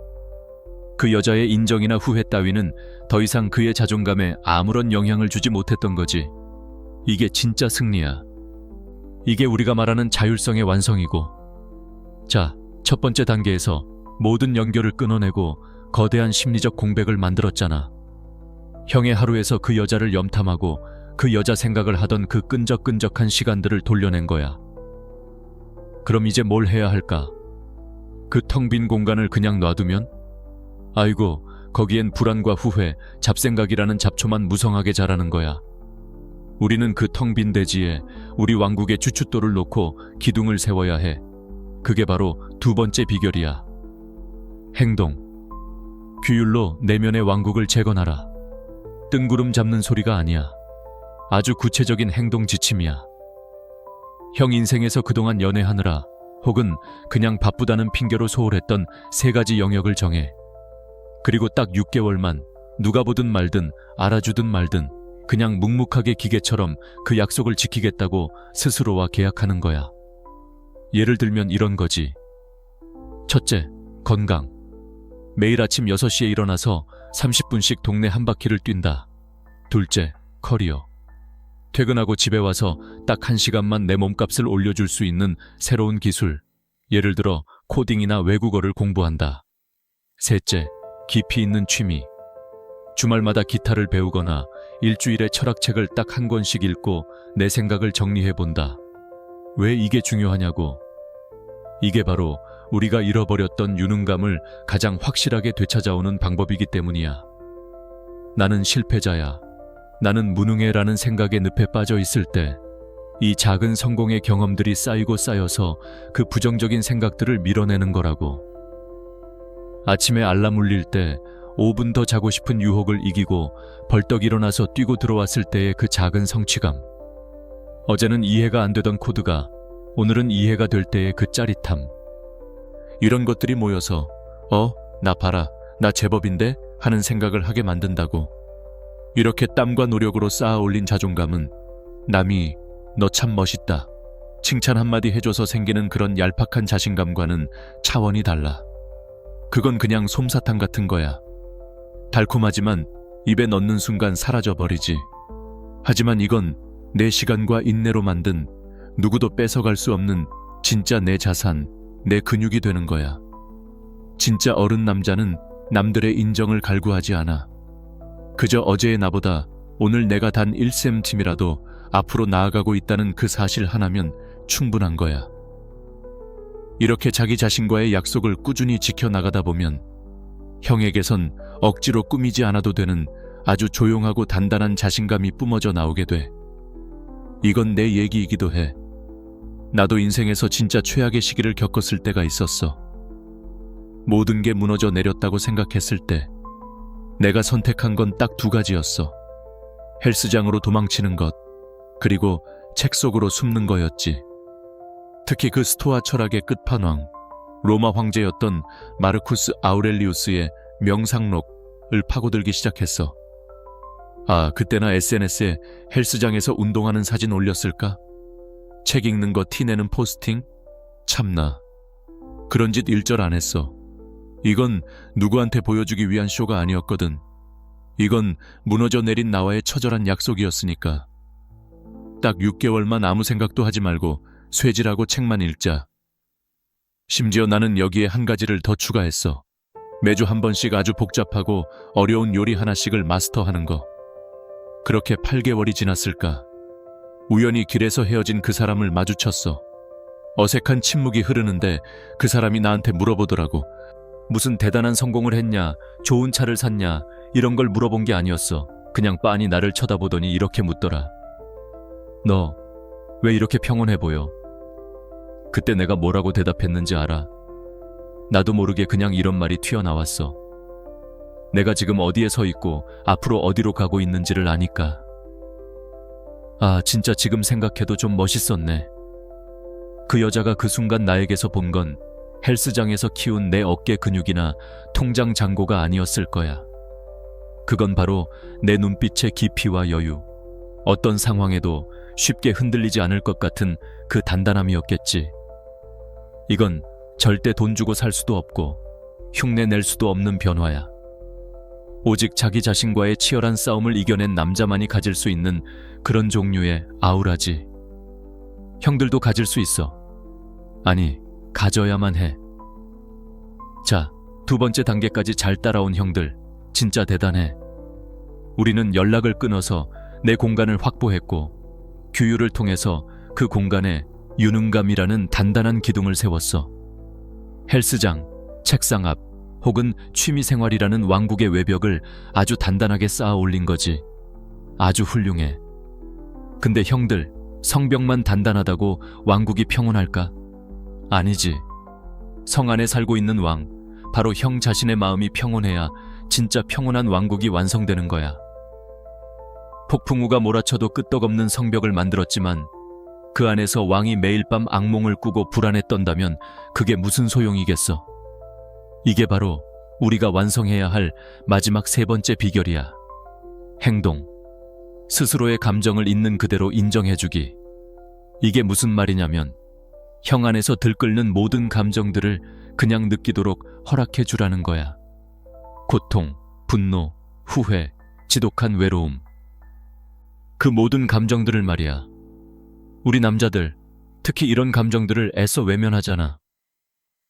그 여자의 인정이나 후회 따위는 더 이상 그의 자존감에 아무런 영향을 주지 못했던 거지. 이게 진짜 승리야. 이게 우리가 말하는 자율성의 완성이고. 자, 첫 번째 단계에서 모든 연결을 끊어내고 거대한 심리적 공백을 만들었잖아. 형의 하루에서 그 여자를 염탐하고 그 여자 생각을 하던 그 끈적끈적한 시간들을 돌려낸 거야. 그럼 이제 뭘 해야 할까? 그 텅 빈 공간을 그냥 놔두면? 아이고, 거기엔 불안과 후회, 잡생각이라는 잡초만 무성하게 자라는 거야. 우리는 그 텅 빈 대지에 우리 왕국의 주춧돌을 놓고 기둥을 세워야 해. 그게 바로 두 번째 비결이야. 행동. 규율로 내면의 왕국을 재건하라. 뜬구름 잡는 소리가 아니야. 아주 구체적인 행동 지침이야. 형 인생에서 그동안 연애하느라 혹은 그냥 바쁘다는 핑계로 소홀했던 3가지 영역을 정해. 그리고 딱 6개월만 누가 보든 말든 알아주든 말든 그냥 묵묵하게 기계처럼 그 약속을 지키겠다고 스스로와 계약하는 거야. 예를 들면 이런 거지. 첫째, 건강. 매일 아침 6시에 일어나서 30분씩 동네 한 바퀴를 뛴다. 둘째, 커리어. 퇴근하고 집에 와서 딱 1시간만 내 몸값을 올려줄 수 있는 새로운 기술, 예를 들어 코딩이나 외국어를 공부한다. 셋째, 깊이 있는 취미. 주말마다 기타를 배우거나 일주일에 철학책을 딱 1권씩 읽고 내 생각을 정리해본다. 왜 이게 중요하냐고. 이게 바로 우리가 잃어버렸던 유능감을 가장 확실하게 되찾아오는 방법이기 때문이야. 나는 실패자야. 나는 무능해라는 생각의 늪에 빠져 있을 때 이 작은 성공의 경험들이 쌓이고 쌓여서 그 부정적인 생각들을 밀어내는 거라고. 아침에 알람 울릴 때 5분 더 자고 싶은 유혹을 이기고 벌떡 일어나서 뛰고 들어왔을 때의 그 작은 성취감. 어제는 이해가 안 되던 코드가 오늘은 이해가 될 때의 그 짜릿함. 이런 것들이 모여서 나 봐라, 나 제법인데? 하는 생각을 하게 만든다고. 이렇게 땀과 노력으로 쌓아 올린 자존감은 남이 너 참 멋있다, 칭찬 한마디 해줘서 생기는 그런 얄팍한 자신감과는 차원이 달라. 그건 그냥 솜사탕 같은 거야. 달콤하지만 입에 넣는 순간 사라져버리지. 하지만 이건 내 시간과 인내로 만든 누구도 뺏어갈 수 없는 진짜 내 자산, 내 근육이 되는 거야. 진짜 어른 남자는 남들의 인정을 갈구하지 않아. 그저 어제의 나보다 오늘 내가 단 1cm이라도 앞으로 나아가고 있다는 그 사실 하나면 충분한 거야. 이렇게 자기 자신과의 약속을 꾸준히 지켜나가다 보면 형에게선 억지로 꾸미지 않아도 되는 아주 조용하고 단단한 자신감이 뿜어져 나오게 돼. 이건 내 얘기이기도 해. 나도 인생에서 진짜 최악의 시기를 겪었을 때가 있었어. 모든 게 무너져 내렸다고 생각했을 때 내가 선택한 건 딱 2가지였어. 헬스장으로 도망치는 것, 그리고 책 속으로 숨는 거였지. 특히 그 스토아 철학의 끝판왕, 로마 황제였던 마르쿠스 아우렐리우스의 명상록을 파고들기 시작했어. 아, 그때나 SNS에 헬스장에서 운동하는 사진 올렸을까? 책 읽는 거 티내는 포스팅? 참나. 그런 짓 일절 안 했어. 이건 누구한테 보여주기 위한 쇼가 아니었거든. 이건 무너져 내린 나와의 처절한 약속이었으니까. 딱 6개월만 아무 생각도 하지 말고 쇠질하고 책만 읽자. 심지어 나는 여기에 한 가지를 더 추가했어. 매주 한 번씩 아주 복잡하고 어려운 요리 하나씩을 마스터하는 거. 그렇게 8개월이 지났을까? 우연히 길에서 헤어진 그 사람을 마주쳤어. 어색한 침묵이 흐르는데 그 사람이 나한테 물어보더라고. 무슨 대단한 성공을 했냐, 좋은 차를 샀냐, 이런 걸 물어본 게 아니었어. 그냥 빤히 나를 쳐다보더니 이렇게 묻더라. 너 왜 이렇게 평온해 보여? 그때 내가 뭐라고 대답했는지 알아? 나도 모르게 그냥 이런 말이 튀어나왔어. 내가 지금 어디에 서 있고 앞으로 어디로 가고 있는지를 아니까. 아, 진짜 지금 생각해도 좀 멋있었네. 그 여자가 그 순간 나에게서 본 건 헬스장에서 키운 내 어깨 근육이나 통장 잔고가 아니었을 거야. 그건 바로 내 눈빛의 깊이와 여유, 어떤 상황에도 쉽게 흔들리지 않을 것 같은 그 단단함이었겠지. 이건 절대 돈 주고 살 수도 없고 흉내 낼 수도 없는 변화야. 오직 자기 자신과의 치열한 싸움을 이겨낸 남자만이 가질 수 있는 그런 종류의 아우라지. 형들도 가질 수 있어. 아니, 가져야만 해. 자, 2번째 단계까지 잘 따라온 형들, 진짜 대단해. 우리는 연락을 끊어서 내 공간을 확보했고 규율을 통해서 그 공간에 유능감이라는 단단한 기둥을 세웠어. 헬스장, 책상 앞, 혹은 취미생활이라는 왕국의 외벽을 아주 단단하게 쌓아 올린 거지. 아주 훌륭해. 근데 형들, 성벽만 단단하다고 왕국이 평온할까? 아니지. 성 안에 살고 있는 왕, 바로 형 자신의 마음이 평온해야 진짜 평온한 왕국이 완성되는 거야. 폭풍우가 몰아쳐도 끄떡없는 성벽을 만들었지만 그 안에서 왕이 매일 밤 악몽을 꾸고 불안에 떤다면 그게 무슨 소용이겠어. 이게 바로 우리가 완성해야 할 마지막 3번째 비결이야. 행동. 스스로의 감정을 있는 그대로 인정해주기. 이게 무슨 말이냐면 형 안에서 들끓는 모든 감정들을 그냥 느끼도록 허락해주라는 거야. 고통, 분노, 후회, 지독한 외로움. 그 모든 감정들을 말이야. 우리 남자들, 특히 이런 감정들을 애써 외면하잖아.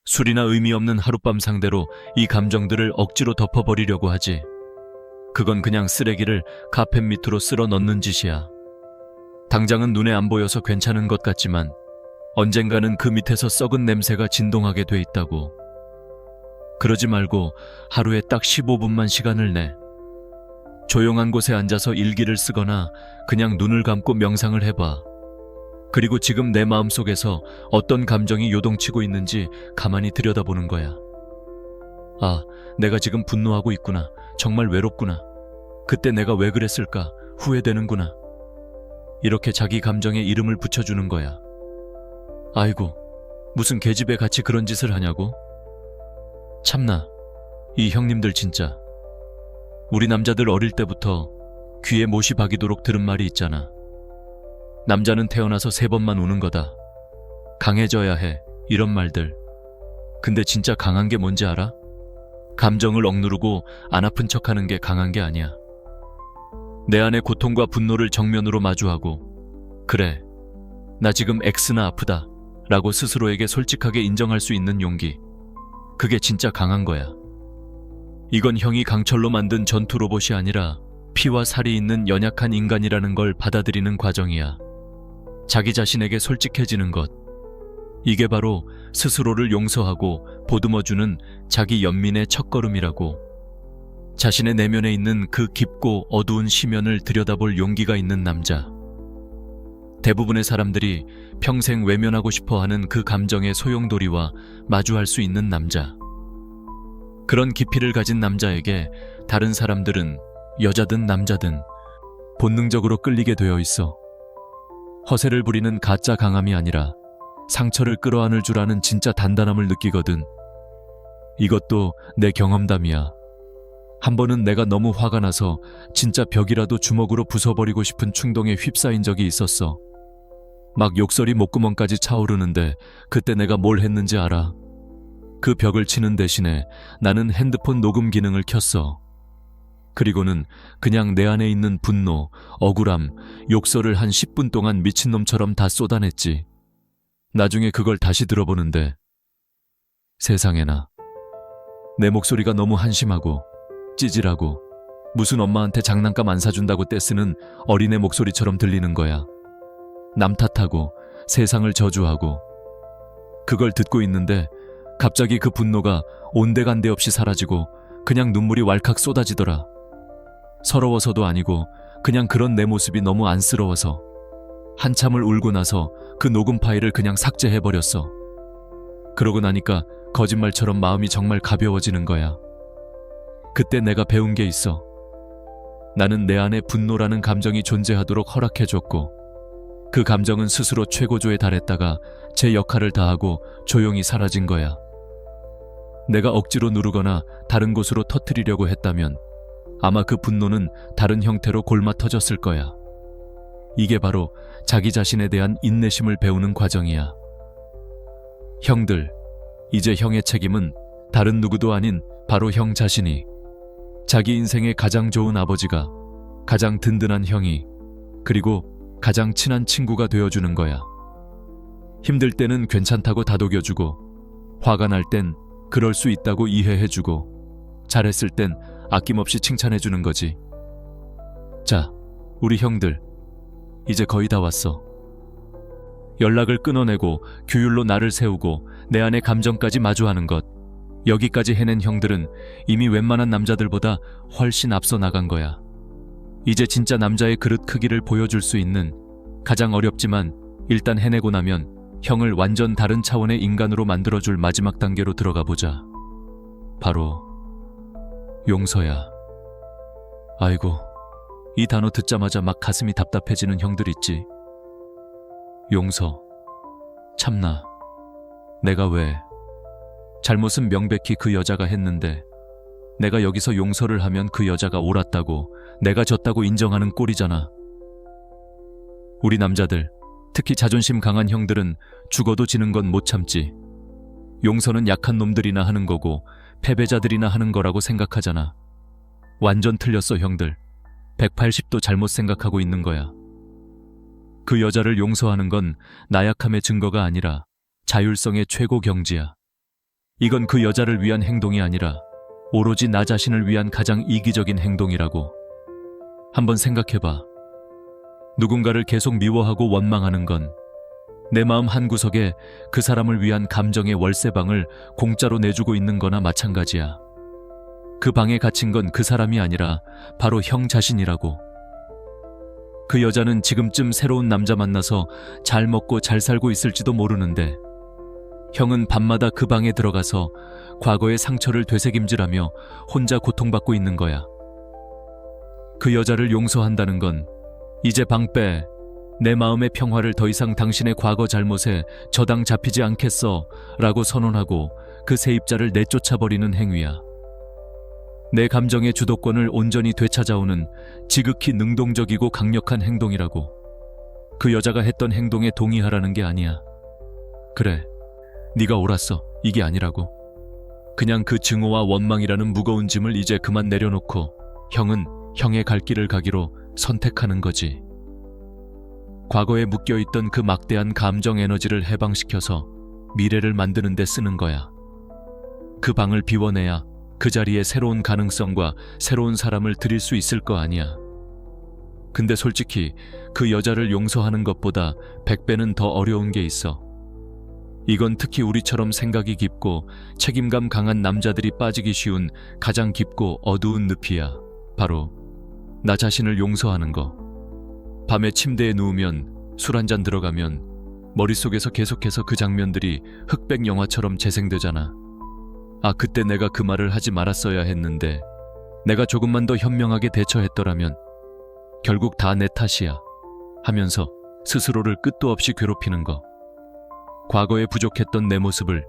술이나 의미 없는 하룻밤 상대로 이 감정들을 억지로 덮어버리려고 하지. 그건 그냥 쓰레기를 카펫 밑으로 쓸어 넣는 짓이야. 당장은 눈에 안 보여서 괜찮은 것 같지만 언젠가는 그 밑에서 썩은 냄새가 진동하게 돼 있다고. 그러지 말고 하루에 딱 15분만 시간을 내. 조용한 곳에 앉아서 일기를 쓰거나 그냥 눈을 감고 명상을 해봐. 그리고 지금 내 마음속에서 어떤 감정이 요동치고 있는지 가만히 들여다보는 거야. 아, 내가 지금 분노하고 있구나. 정말 외롭구나. 그때 내가 왜 그랬을까? 후회되는구나. 이렇게 자기 감정에 이름을 붙여주는 거야. 아이고, 무슨 계집애 같이 그런 짓을 하냐고? 참나, 이 형님들 진짜. 우리 남자들 어릴 때부터 귀에 못이 박이도록 들은 말이 있잖아. 남자는 태어나서 3번만 우는 거다. 강해져야 해. 이런 말들. 근데 진짜 강한 게 뭔지 알아? 감정을 억누르고 안 아픈 척하는 게 강한 게 아니야. 내 안의 고통과 분노를 정면으로 마주하고 그래, 나 지금 X나 아프다 라고 스스로에게 솔직하게 인정할 수 있는 용기. 그게 진짜 강한 거야. 이건 형이 강철로 만든 전투 로봇이 아니라 피와 살이 있는 연약한 인간이라는 걸 받아들이는 과정이야. 자기 자신에게 솔직해지는 것. 이게 바로 스스로를 용서하고 보듬어주는 자기 연민의 첫걸음이라고. 자신의 내면에 있는 그 깊고 어두운 심연을 들여다볼 용기가 있는 남자. 대부분의 사람들이 평생 외면하고 싶어하는 그 감정의 소용돌이와 마주할 수 있는 남자. 그런 깊이를 가진 남자에게 다른 사람들은 여자든 남자든 본능적으로 끌리게 되어 있어. 허세를 부리는 가짜 강함이 아니라 상처를 끌어안을 줄 아는 진짜 단단함을 느끼거든. 이것도 내 경험담이야. 한 번은 내가 너무 화가 나서 진짜 벽이라도 주먹으로 부숴버리고 싶은 충동에 휩싸인 적이 있었어. 막 욕설이 목구멍까지 차오르는데 그때 내가 뭘 했는지 알아? 그 벽을 치는 대신에 나는 핸드폰 녹음 기능을 켰어. 그리고는 그냥 내 안에 있는 분노, 억울함, 욕설을 한 10분 동안 미친놈처럼 다 쏟아냈지. 나중에 그걸 다시 들어보는데 세상에나, 내 목소리가 너무 한심하고 찌질하고 무슨 엄마한테 장난감 안 사준다고 떼쓰는 어린애 목소리처럼 들리는 거야. 남 탓하고 세상을 저주하고. 그걸 듣고 있는데 갑자기 그 분노가 온데간데 없이 사라지고 그냥 눈물이 왈칵 쏟아지더라. 서러워서도 아니고 그냥 그런 내 모습이 너무 안쓰러워서 한참을 울고 나서 그 녹음 파일을 그냥 삭제해버렸어. 그러고 나니까 거짓말처럼 마음이 정말 가벼워지는 거야. 그때 내가 배운 게 있어. 나는 내 안에 분노라는 감정이 존재하도록 허락해줬고 그 감정은 스스로 최고조에 달했다가 제 역할을 다하고 조용히 사라진 거야. 내가 억지로 누르거나 다른 곳으로 터뜨리려고 했다면 아마 그 분노는 다른 형태로 골마 터졌을 거야. 이게 바로 자기 자신에 대한 인내심을 배우는 과정이야. 형들, 이제 형의 책임은 다른 누구도 아닌 바로 형 자신이, 자기 인생의 가장 좋은 아버지가, 가장 든든한 형이, 그리고 가장 친한 친구가 되어주는 거야. 힘들 때는 괜찮다고 다독여주고, 화가 날 땐 그럴 수 있다고 이해해주고, 잘했을 땐 아낌없이 칭찬해주는 거지. 자, 우리 형들, 이제 거의 다 왔어. 연락을 끊어내고 규율로 나를 세우고 내 안의 감정까지 마주하는 것, 여기까지 해낸 형들은 이미 웬만한 남자들보다 훨씬 앞서 나간 거야. 이제 진짜 남자의 그릇 크기를 보여줄 수 있는, 가장 어렵지만 일단 해내고 나면 형을 완전 다른 차원의 인간으로 만들어줄 마지막 단계로 들어가 보자. 바로 용서야. 아이고, 이 단어 듣자마자 막 가슴이 답답해지는 형들 있지. 용서. 참나. 내가 왜. 잘못은 명백히 그 여자가 했는데 내가 여기서 용서를 하면 그 여자가 옳았다고, 내가 졌다고 인정하는 꼴이잖아. 우리 남자들, 특히 자존심 강한 형들은 죽어도 지는 건 못 참지. 용서는 약한 놈들이나 하는 거고 패배자들이나 하는 거라고 생각하잖아. 완전 틀렸어, 형들. 180도 잘못 생각하고 있는 거야. 그 여자를 용서하는 건 나약함의 증거가 아니라 자율성의 최고 경지야. 이건 그 여자를 위한 행동이 아니라 오로지 나 자신을 위한 가장 이기적인 행동이라고. 한번 생각해봐. 누군가를 계속 미워하고 원망하는 건 내 마음 한구석에 그 사람을 위한 감정의 월세방을 공짜로 내주고 있는 거나 마찬가지야. 그 방에 갇힌 건 그 사람이 아니라 바로 형 자신이라고. 그 여자는 지금쯤 새로운 남자 만나서 잘 먹고 잘 살고 있을지도 모르는데 형은 밤마다 그 방에 들어가서 과거의 상처를 되새김질하며 혼자 고통받고 있는 거야. 그 여자를 용서한다는 건 이제 방 빼, 내 마음의 평화를 더 이상 당신의 과거 잘못에 저당 잡히지 않겠어 라고 선언하고 그 세입자를 내쫓아버리는 행위야. 내 감정의 주도권을 온전히 되찾아오는 지극히 능동적이고 강력한 행동이라고. 그 여자가 했던 행동에 동의하라는 게 아니야. 그래, 네가 옳았어, 이게 아니라고. 그냥 그 증오와 원망이라는 무거운 짐을 이제 그만 내려놓고 형은 형의 갈 길을 가기로 선택하는 거지. 과거에 묶여있던 그 막대한 감정 에너지를 해방시켜서 미래를 만드는 데 쓰는 거야. 그 방을 비워내야 그 자리에 새로운 가능성과 새로운 사람을 들일 수 있을 거 아니야. 근데 솔직히 그 여자를 용서하는 것보다 100배는 더 어려운 게 있어. 이건 특히 우리처럼 생각이 깊고 책임감 강한 남자들이 빠지기 쉬운 가장 깊고 어두운 늪이야. 바로 나 자신을 용서하는 거. 밤에 침대에 누우면, 술 한잔 들어가면 머릿속에서 계속해서 그 장면들이 흑백 영화처럼 재생되잖아. 아, 그때 내가 그 말을 하지 말았어야 했는데, 내가 조금만 더 현명하게 대처했더라면 결국 다 내 탓이야 하면서 스스로를 끝도 없이 괴롭히는 거. 과거에 부족했던 내 모습을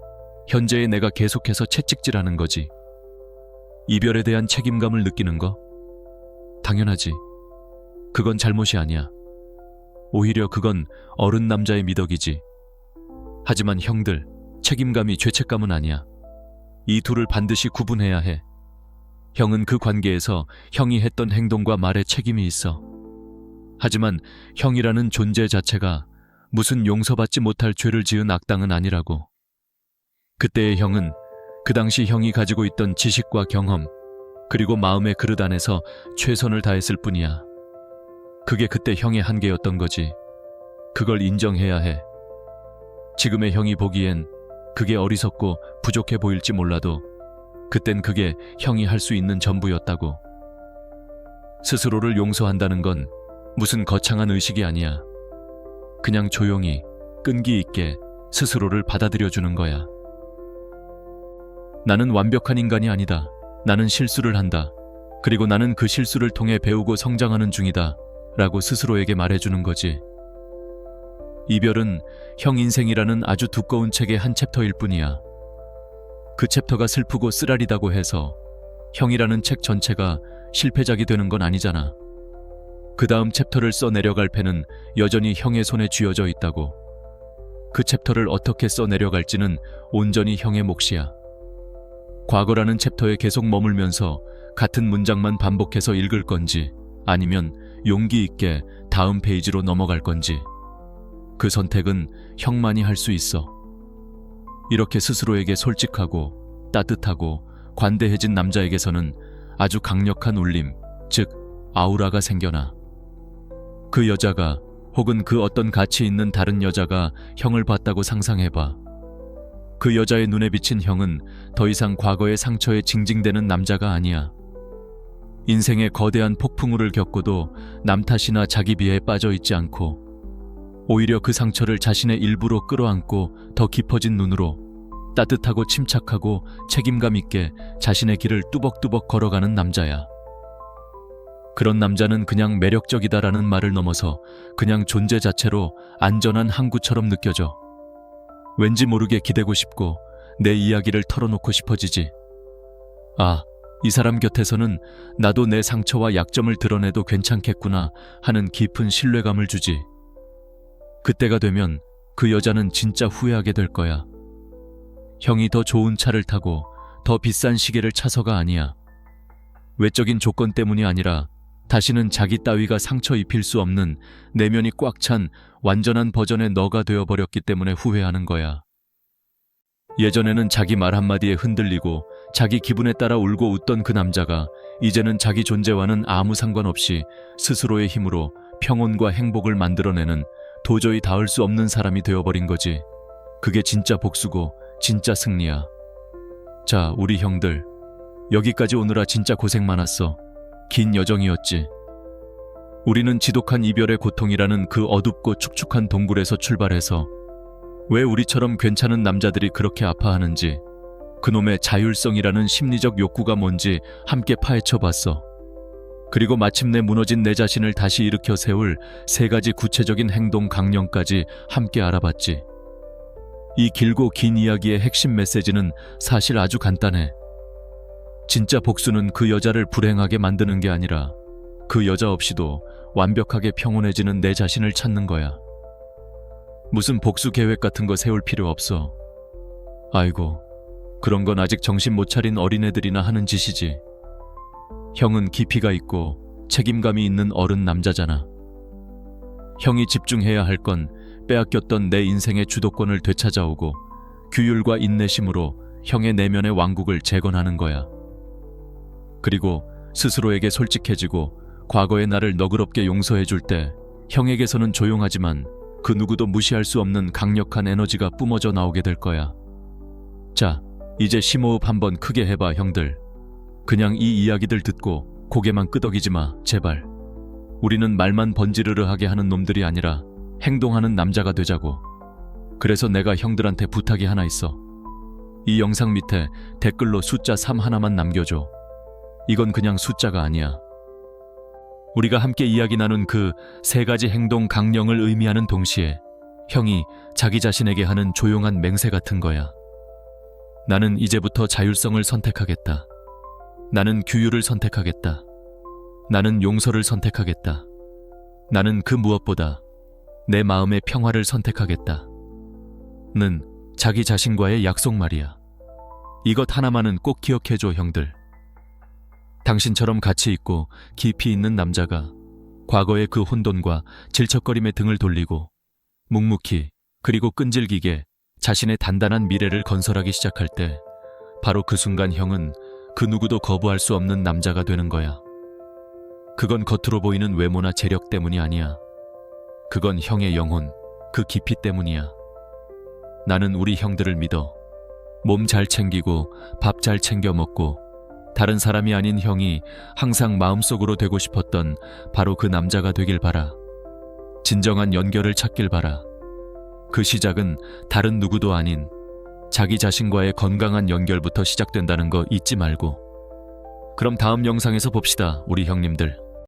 현재의 내가 계속해서 채찍질하는 거지. 이별에 대한 책임감을 느끼는 거? 당연하지. 그건 잘못이 아니야. 오히려 그건 어른 남자의 미덕이지. 하지만 형들, 책임감이 죄책감은 아니야. 이 둘을 반드시 구분해야 해. 형은 그 관계에서 형이 했던 행동과 말에 책임이 있어. 하지만 형이라는 존재 자체가 무슨 용서받지 못할 죄를 지은 악당은 아니라고. 그때의 형은 그 당시 형이 가지고 있던 지식과 경험, 그리고 마음의 그릇 안에서 최선을 다했을 뿐이야. 그게 그때 형의 한계였던 거지. 그걸 인정해야 해. 지금의 형이 보기엔 그게 어리석고 부족해 보일지 몰라도 그땐 그게 형이 할 수 있는 전부였다고. 스스로를 용서한다는 건 무슨 거창한 의식이 아니야. 그냥 조용히 끈기 있게 스스로를 받아들여주는 거야. 나는 완벽한 인간이 아니다. 나는 실수를 한다. 그리고 나는 그 실수를 통해 배우고 성장하는 중이다. 라고 스스로에게 말해주는 거지. 이별은 형 인생이라는 아주 두꺼운 책의 한 챕터일 뿐이야. 그 챕터가 슬프고 쓰라리다고 해서 형이라는 책 전체가 실패작이 되는 건 아니잖아. 그 다음 챕터를 써내려갈 펜은 여전히 형의 손에 쥐어져 있다고. 그 챕터를 어떻게 써내려갈지는 온전히 형의 몫이야. 과거라는 챕터에 계속 머물면서 같은 문장만 반복해서 읽을 건지 아니면 용기 있게 다음 페이지로 넘어갈 건지 그 선택은 형만이 할 수 있어. 이렇게 스스로에게 솔직하고 따뜻하고 관대해진 남자에게서는 아주 강력한 울림, 즉 아우라가 생겨나. 그 여자가 혹은 그 어떤 가치 있는 다른 여자가 형을 봤다고 상상해봐. 그 여자의 눈에 비친 형은 더 이상 과거의 상처에 징징대는 남자가 아니야. 인생의 거대한 폭풍우를 겪고도 남 탓이나 자기 비하에 빠져 있지 않고 오히려 그 상처를 자신의 일부로 끌어안고 더 깊어진 눈으로 따뜻하고 침착하고 책임감 있게 자신의 길을 뚜벅뚜벅 걸어가는 남자야. 그런 남자는 그냥 매력적이다라는 말을 넘어서 그냥 존재 자체로 안전한 항구처럼 느껴져. 왠지 모르게 기대고 싶고 내 이야기를 털어놓고 싶어지지. 아, 이 사람 곁에서는 나도 내 상처와 약점을 드러내도 괜찮겠구나 하는 깊은 신뢰감을 주지. 그때가 되면 그 여자는 진짜 후회하게 될 거야. 형이 더 좋은 차를 타고 더 비싼 시계를 차서가 아니야. 외적인 조건 때문이 아니라 다시는 자기 따위가 상처 입힐 수 없는 내면이 꽉 찬 완전한 버전의 너가 되어버렸기 때문에 후회하는 거야. 예전에는 자기 말 한마디에 흔들리고 자기 기분에 따라 울고 웃던 그 남자가 이제는 자기 존재와는 아무 상관없이 스스로의 힘으로 평온과 행복을 만들어내는 도저히 닿을 수 없는 사람이 되어버린 거지. 그게 진짜 복수고 진짜 승리야. 자, 우리 형들, 여기까지 오느라 진짜 고생 많았어. 긴 여정이었지. 우리는 지독한 이별의 고통이라는 그 어둡고 축축한 동굴에서 출발해서 왜 우리처럼 괜찮은 남자들이 그렇게 아파하는지, 그놈의 자율성이라는 심리적 욕구가 뭔지 함께 파헤쳐봤어. 그리고 마침내 무너진 내 자신을 다시 일으켜 세울 3가지 구체적인 행동 강령까지 함께 알아봤지. 이 길고 긴 이야기의 핵심 메시지는 사실 아주 간단해. 진짜 복수는 그 여자를 불행하게 만드는 게 아니라 그 여자 없이도 완벽하게 평온해지는 내 자신을 찾는 거야. 무슨 복수 계획 같은 거 세울 필요 없어. 아이고, 그런 건 아직 정신 못 차린 어린애들이나 하는 짓이지. 형은 깊이가 있고 책임감이 있는 어른 남자잖아. 형이 집중해야 할 건 빼앗겼던 내 인생의 주도권을 되찾아오고 규율과 인내심으로 형의 내면의 왕국을 재건하는 거야. 그리고 스스로에게 솔직해지고 과거의 나를 너그럽게 용서해줄 때 형에게서는 조용하지만 그 누구도 무시할 수 없는 강력한 에너지가 뿜어져 나오게 될 거야. 자, 이제 심호흡 한번 크게 해봐, 형들. 그냥 이 이야기들 듣고 고개만 끄덕이지 마, 제발. 우리는 말만 번지르르하게 하는 놈들이 아니라 행동하는 남자가 되자고. 그래서 내가 형들한테 부탁이 하나 있어. 이 영상 밑에 댓글로 숫자 3 하나만 남겨줘. 이건 그냥 숫자가 아니야. 우리가 함께 이야기 나눈 그 3가지 행동 강령을 의미하는 동시에 형이 자기 자신에게 하는 조용한 맹세 같은 거야. 나는 이제부터 자율성을 선택하겠다. 나는 규율을 선택하겠다. 나는 용서를 선택하겠다. 나는 그 무엇보다 내 마음의 평화를 선택하겠다. 는 자기 자신과의 약속 말이야. 이것 하나만은 꼭 기억해줘, 형들. 당신처럼 가치 있고 깊이 있는 남자가 과거의 그 혼돈과 질척거림에 등을 돌리고 묵묵히 그리고 끈질기게 자신의 단단한 미래를 건설하기 시작할 때 바로 그 순간 형은 그 누구도 거부할 수 없는 남자가 되는 거야. 그건 겉으로 보이는 외모나 재력 때문이 아니야. 그건 형의 영혼, 그 깊이 때문이야. 나는 우리 형들을 믿어. 몸 잘 챙기고 밥 잘 챙겨 먹고 다른 사람이 아닌 형이 항상 마음속으로 되고 싶었던 바로 그 남자가 되길 바라. 진정한 연결을 찾길 바라. 그 시작은 다른 누구도 아닌 자기 자신과의 건강한 연결부터 시작된다는 거 잊지 말고. 그럼 다음 영상에서 봅시다, 우리 형님들.